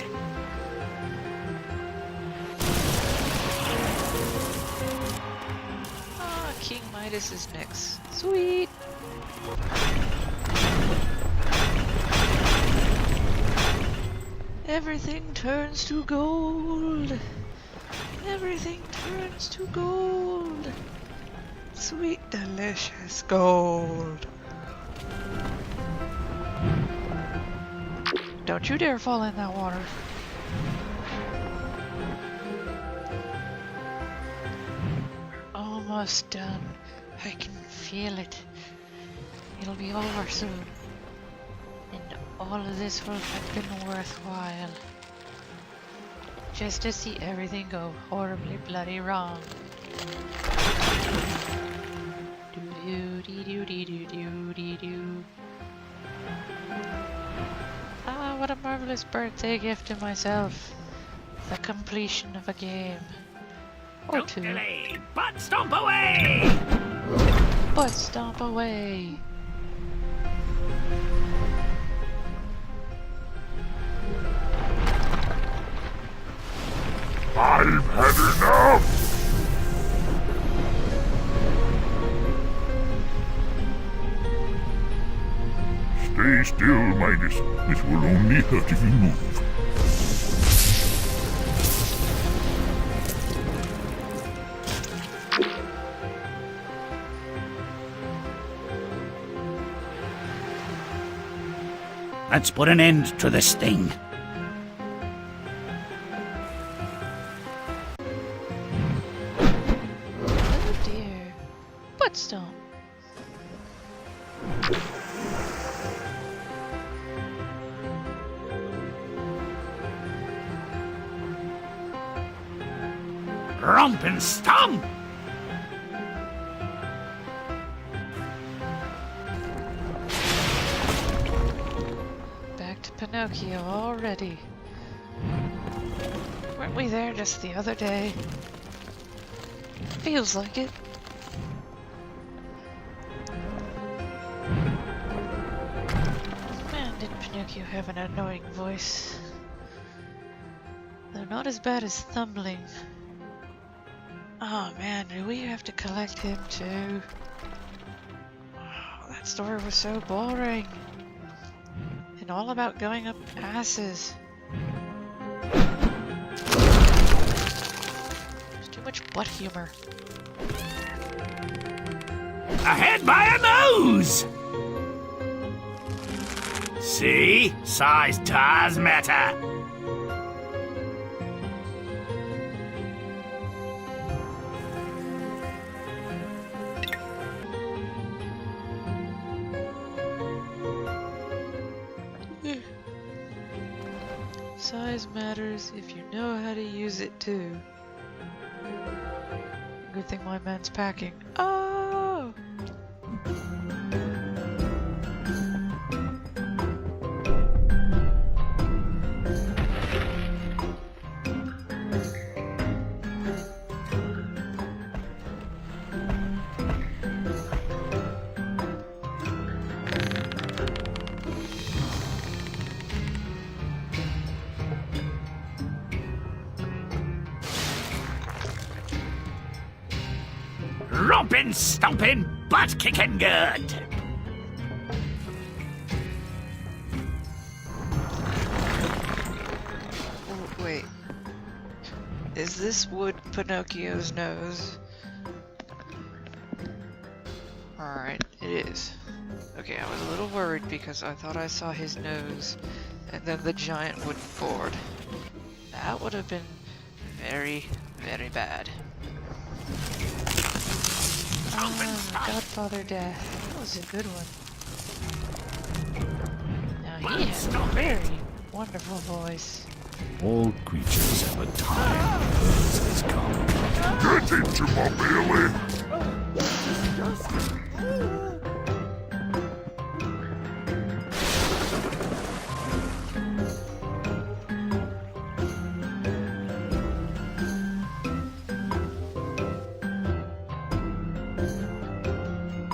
Ah, King Midas is next. Sweet! Everything turns to gold! Everything turns to gold! Sweet, delicious gold! Don't you dare fall in that water. We're almost done. I can feel it. It'll be over soon. And all of this will have been worthwhile. Just to see everything go horribly bloody wrong. Doo-dee-doo-dee-doo-doo-dee-doo. Ah, what a marvelous birthday gift to myself. The completion of a game. Or Don't two. delay, but stomp away! But stomp away. I've had enough! Stay still, Midas. It will only hurt if you move. Let's put an end to this thing. Oh dear. Butt stomp. Romp and stomp! Back to Pinocchio already. Weren't we there just the other day? Feels like it. Man, did Pinocchio have an annoying voice. Though not as bad as Thumbling. Oh man, do we have to collect him too? Oh, that story was so boring. And all about going up asses. There's too much butt humor. Ahead by a nose! See? Size does matter. Size matters if you know how to use it too. Good thing my man's packing. Oh! Rompin', stompin', butt kicking good. Oh, wait. Is this wood Pinocchio's nose? Alright, it is. Okay, I was a little worried because I thought I saw his nose and then the giant wooden board. That would have been very, very bad. Godfather Death. That was a good one. Now he has a very wonderful voice. All creatures have a time when Earth has come. Get into my belly! Disgusting.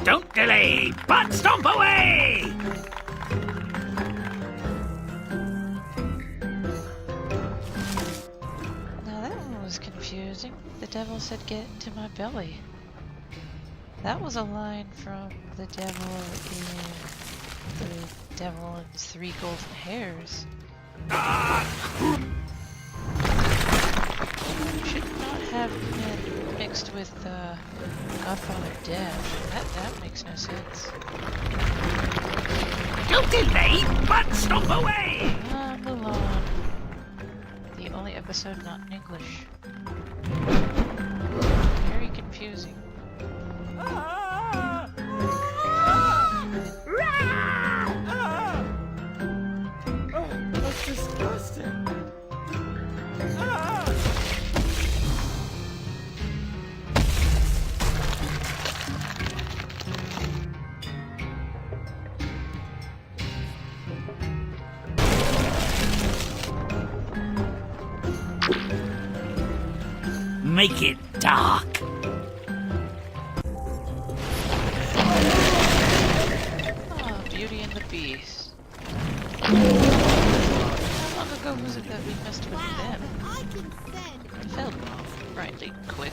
Don't delay, butt stomp away! Now that one was confusing. The devil said, "Get to my belly." That was a line from the devil in The Devil and His Three Golden Hairs. Should not have been mixed with Godfather Death. That makes no sense. Don't delay, butt stomp away! Mulan. The only episode not in English. Very confusing. That's disgusting. make it dark. Oh, Beauty and the Beast. How long ago was it that we messed with them? I can send. It felt frightly quick.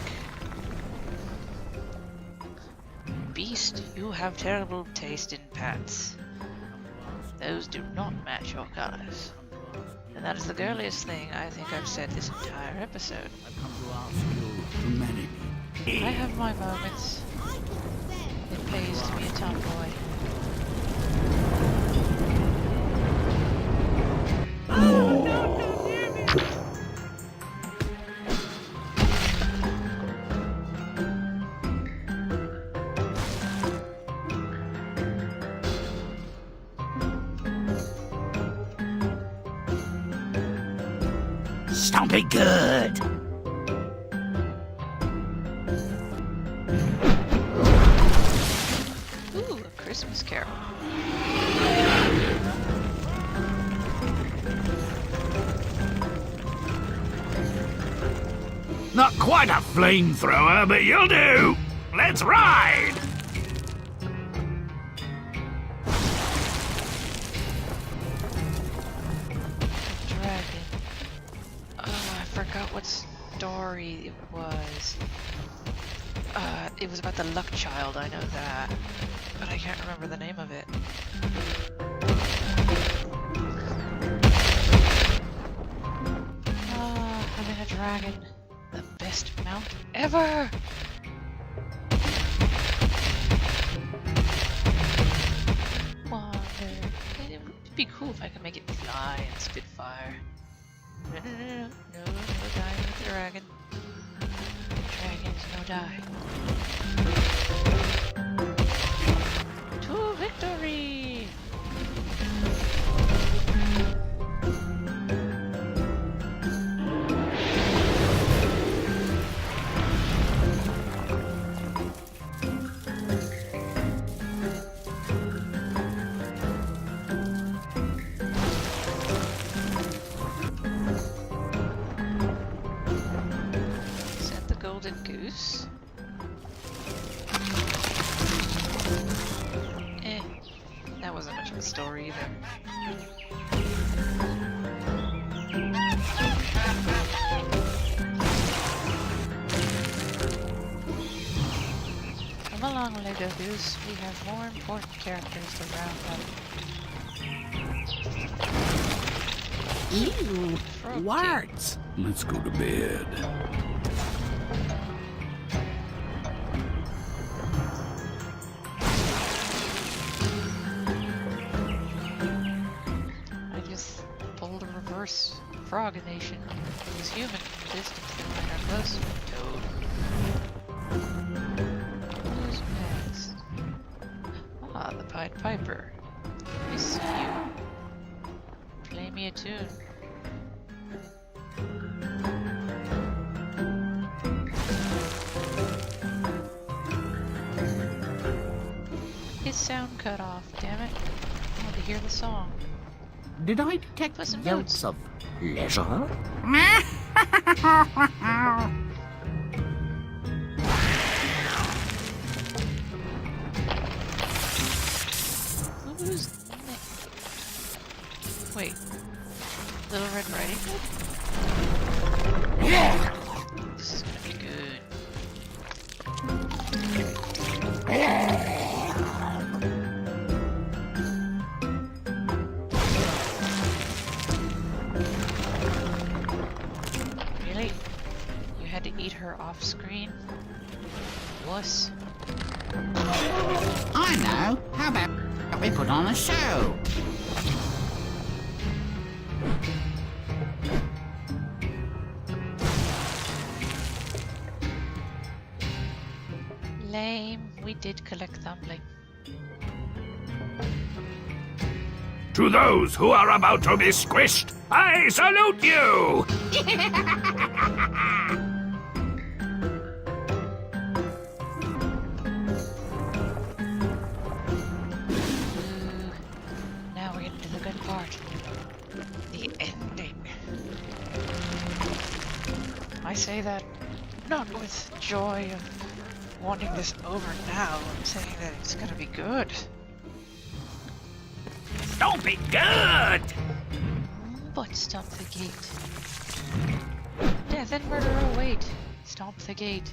Beast, you have terrible taste in pants. Those do not match your colors. And that is the girliest thing I think I've said this entire episode. I've come to ask you to marry me. I have my moments. It pays to be a tomboy. Stomp it good. Ooh, a Christmas Carol. Not quite a flamethrower, but you'll do. Let's ride. Dragon. Oh, I forgot what story it was. It was about the luck child, I know that. But I can't remember the name of it. Having a dragon. The best mount ever! Wander. It would be cool if I could make it fly and spit fire. No, dying with the dragon. Dragons no die. To victory! Golden goose. That wasn't much of a story either. Come along, Lego Goose. We have more important characters to round up. Ew, Frog warts. Let's go to bed. Frogination. It was human from a distance, then when I got close, toad. Who's next? Ah, the Pied Piper. I see you. Play me a tune. His sound cut off, damn it. I want to hear the song. Did I detect Puss in yelps Boots. of leisure? Who's next? Wait. Little Red Riding Hood? This is gonna be good. Really? You had to eat her off screen? Wuss. I know. How about we put on a show? Lame. We did collect Thumbling. To those who are about to be squished, I salute you! Now we're getting to the good part. The ending. I say that not with joy of wanting this over now. I'm saying that it's gonna be good. Don't be good! But stomp the gate. Death and murder await. Stomp the gate.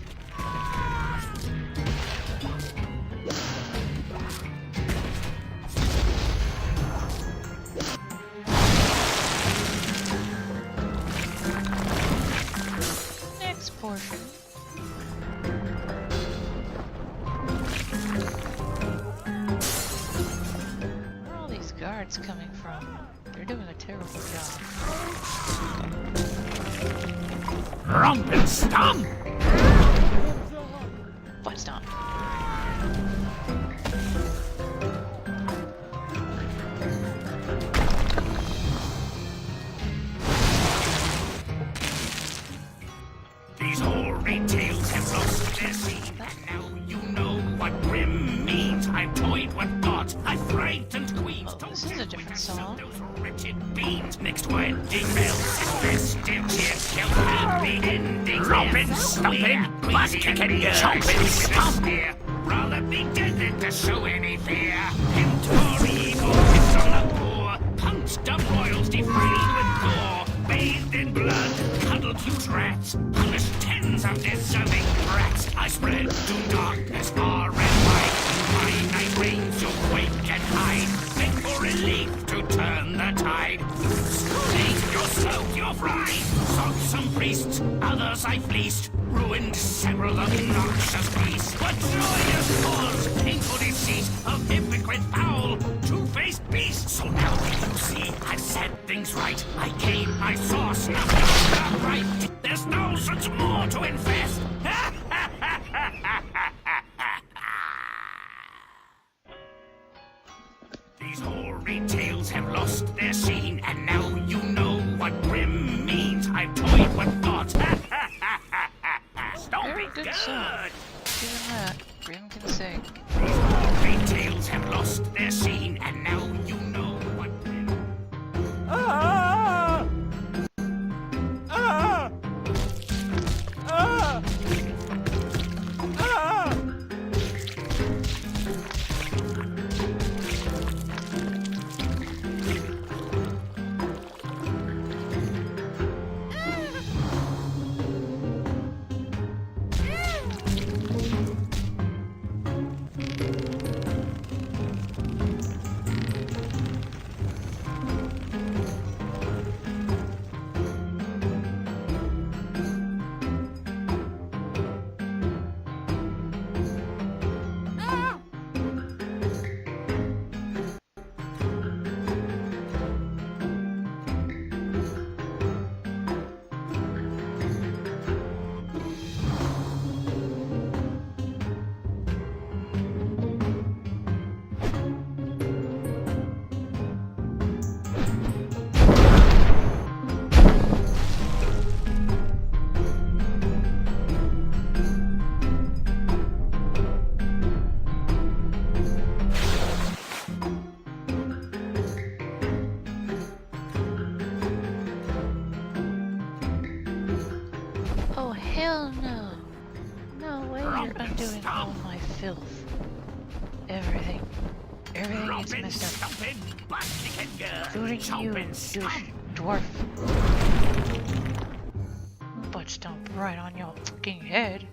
Next portion. Where are all these guards coming from? They're doing a terrible job. Romp and stomp! Butt stomp. These hoary tales have lost their scene, and now you know what Grimm means. I've toyed with gods, I've frightened queens. Oh, this is a different song. Those wretched beans mixed wedding bells, festive cheer, till happy endings. Romping, stomping, butt-kicking, chomping, stomp. Rather be dead than to show any fear. Pimped for evil, pimped on the poor, punched up royals defrayed with gore, bathed in blood, cuddled huge rats, punished tens of deserving brats. I spread to darkness far and wide. My night reigns, so quake and hide. Beg for relief to turn the tide. Eat your smoke, your fried. Sought some priests, others I fleeced. Ruined several obnoxious beasts. But joyous cause, painful deceit of hypocrite foul, two-faced beast. So now you see I've said things right. I came, I saw, snuffed out the right. There's thousands more to infest. These hoary tales have lost their scene, and now you know what Grimm means. I've toyed with thoughts. Don't Very be good good. song. Given that, Grimm can sing. These hoary tales have lost their scene, and now you know what Grimm. Ah! Ah! Ah! Ah! Oh, hell no. No way you're Romp and undoing all stomp. my filth. Everything. Everything is Romping, messed up. stomping, butt-kicking, Including you, chomping, douche stomp. dwarf. Butt stomp right on your fucking head.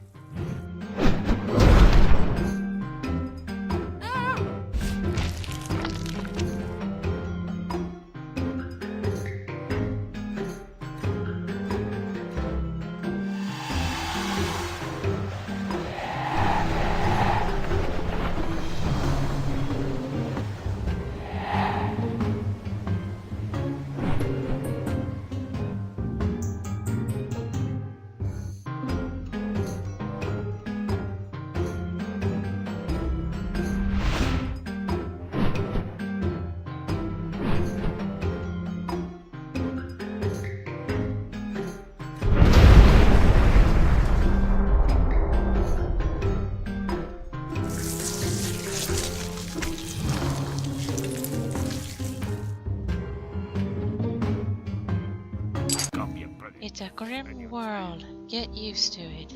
It's a grim world. Get used to it.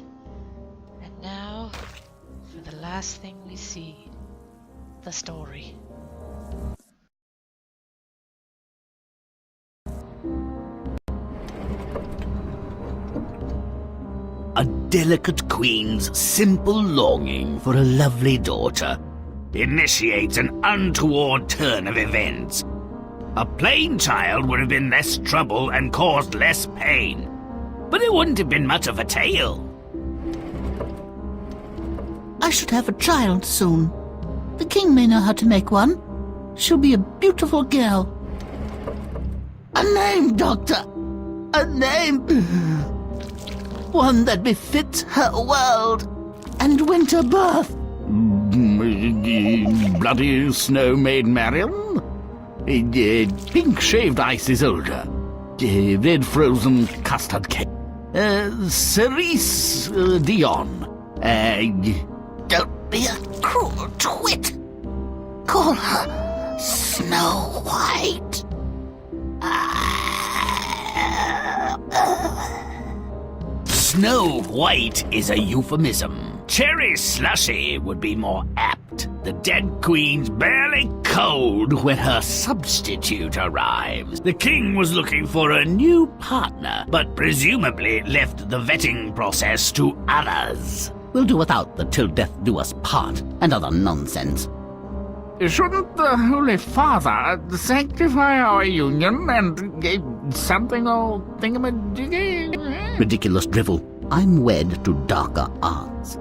now, for the last thing we see, the story. A delicate queen's simple longing for a lovely daughter initiates an untoward turn of events. A plain child would have been less trouble and caused less pain, but it wouldn't have been much of a tale. I should have a child soon. The king may know how to make one. She'll be a beautiful girl. A name, Doctor! A name! One that befits her world and winter birth. Bloody snow maid Marion? Pink shaved ice is older. Red frozen custard cake. Cerise Dion. Don't be a cruel twit. Call her Snow White. Snow White is a euphemism. Cherry Slushy would be more apt. The dead queen's barely cold when her substitute arrives. The king was looking for a new partner, but presumably left the vetting process to others. We'll do without the till death do us part and other nonsense. Shouldn't the Holy Father sanctify our union and something or thingamajiggy? Ridiculous drivel. I'm wed to darker arts.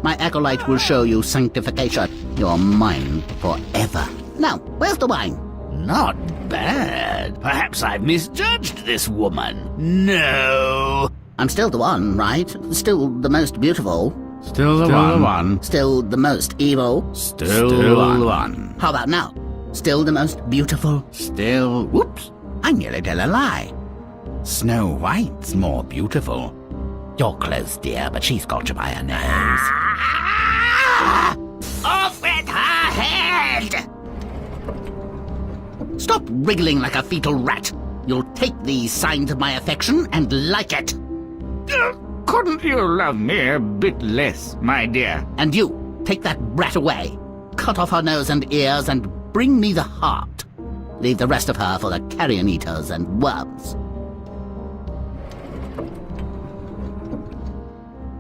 My acolyte will show you sanctification. You're mine forever. Now, where's the wine? Not bad. Perhaps I've misjudged this woman. No. I'm still the one, right? Still the most beautiful. Still the one. Still the most evil. Still the one. How about now? Still the most beautiful. Still, Whoops, I nearly tell a lie. Snow White's more beautiful. You're close, dear, but she's got you by her nose. Off with her head! Stop wriggling like a fetal rat. You'll take these signs of my affection and like it. couldn't you love me a bit less, my dear? And you, take that brat away. Cut off her nose and ears and bring me the heart. Leave the rest of her for the carrion eaters and worms.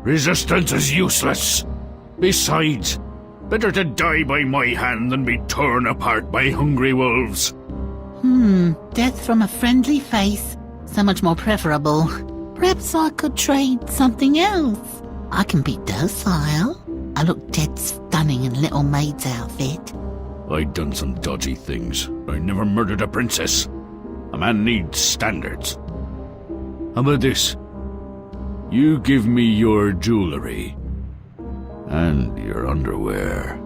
Resistance is useless. Besides, better to die by my hand than be torn apart by hungry wolves. Death from a friendly face. So much more preferable. Perhaps I could trade something else. I can be docile. I look dead stunning in little maid's outfit. I'd done some dodgy things. I never murdered a princess. A man needs standards. How about this? You give me your jewelry. And your underwear.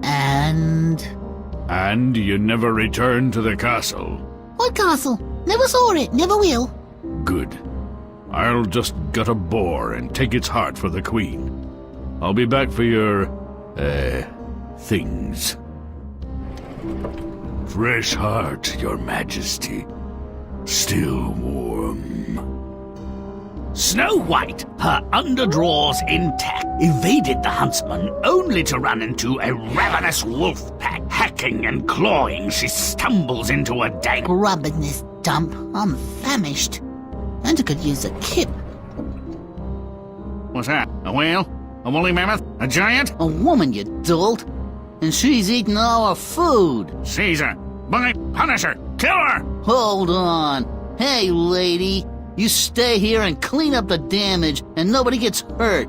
And you never return to the castle. What castle? Never saw it, never will. Good. I'll just gut a boar and take its heart for the queen. I'll be back for your, things. Fresh heart, your majesty. Still warm. Snow White, her underdrawers intact, evaded the huntsman only to run into a ravenous wolf pack. Hacking and clawing, she stumbles into a dank... Grub in this dump. I'm famished. And I could use a kip. What's that? A whale? A woolly mammoth? A giant? A woman, you dolt. And she's eating all our food. Seize her! By punish her! Kill her! Hold on. Hey, lady. You stay here and clean up the damage, and nobody gets hurt.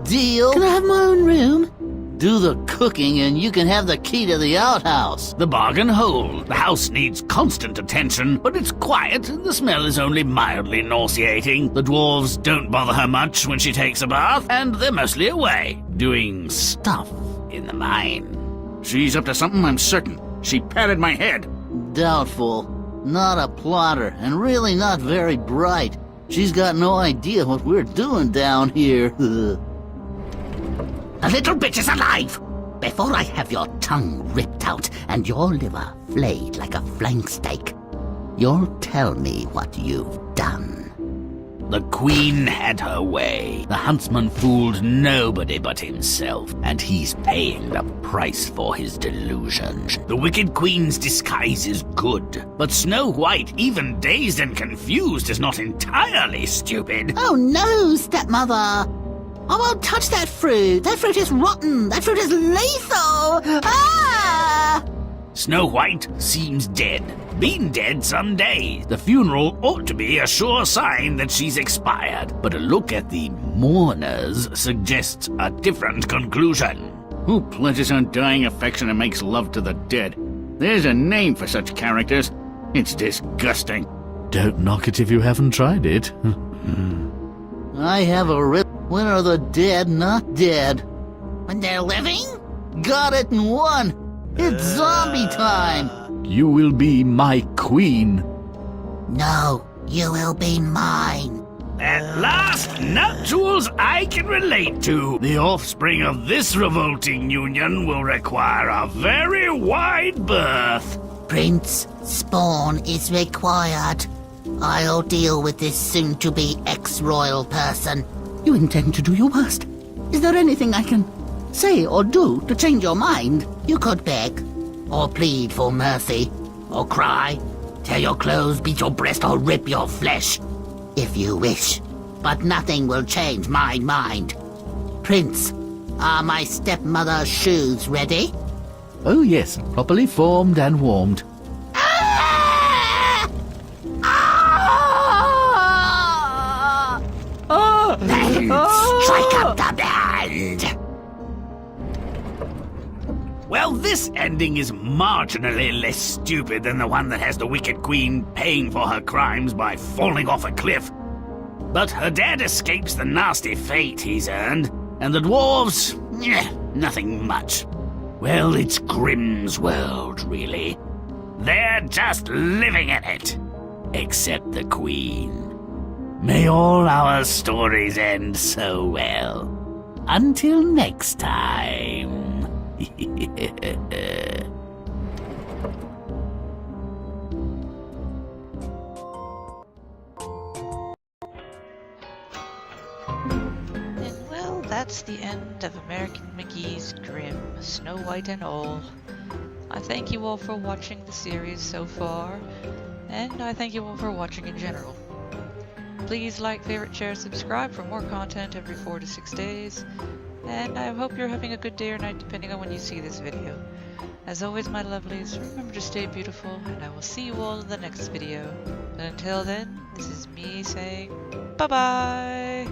Deal? Can I have my own room? Do the cooking, and you can have the key to the outhouse. The bargain holds. The house needs constant attention, but it's quiet and the smell is only mildly nauseating. The dwarves don't bother her much when she takes a bath, and they're mostly away, doing stuff in the mine. She's up to something, I'm certain. She patted my head. Doubtful. Not a plotter, and really not very bright. She's got no idea what we're doing down here. The little bitch is alive! Before I have your tongue ripped out and your liver flayed like a flank steak, you'll tell me what you've done. The queen had her way. The huntsman fooled nobody but himself, and he's paying the price for his delusion. The wicked queen's disguise is good, but Snow White, even dazed and confused, is not entirely stupid. Oh no, stepmother! I won't touch that fruit! That fruit is rotten! That fruit is lethal! Ah! Snow White seems dead. Been dead some days. The funeral ought to be a sure sign that she's expired, but a look at the mourners suggests a different conclusion. Who pledges undying affection and makes love to the dead? There's a name for such characters. It's disgusting. Don't knock it if you haven't tried it. I have a rip. When are the dead not dead? When they're living? Got it in one! It's zombie time! You will be my queen. No, you will be mine. At last, nuptials I can relate to. The offspring of this revolting union will require a very wide berth. Prince, spawn is required. I'll deal with this soon-to-be ex-royal person. You intend to do your worst. Is there anything I can say or do to change your mind? You could beg, or plead for mercy, or cry, tear your clothes, beat your breast, or rip your flesh, if you wish. But nothing will change my mind. Prince, are my stepmother's shoes ready? Oh yes, properly formed and warmed. Ah! Ah! Then strike up the band! Well, this ending is marginally less stupid than the one that has the Wicked Queen paying for her crimes by falling off a cliff. But her dad escapes the nasty fate he's earned, and the dwarves, nothing much. Well, it's Grimm's world, really. They're just living in it. Except the Queen. May all our stories end so well. Until next time. And well, that's the end of American McGee's Grimm, Snow White and all. I thank you all for watching the series so far, and I thank you all for watching in general. Please like, favorite, share, subscribe for more content every 4 to 6 days, and I hope you're having a good day or night depending on when you see this video. As always, my lovelies, remember to stay beautiful, and I will see you all in the next video. But until then, this is me saying bye-bye!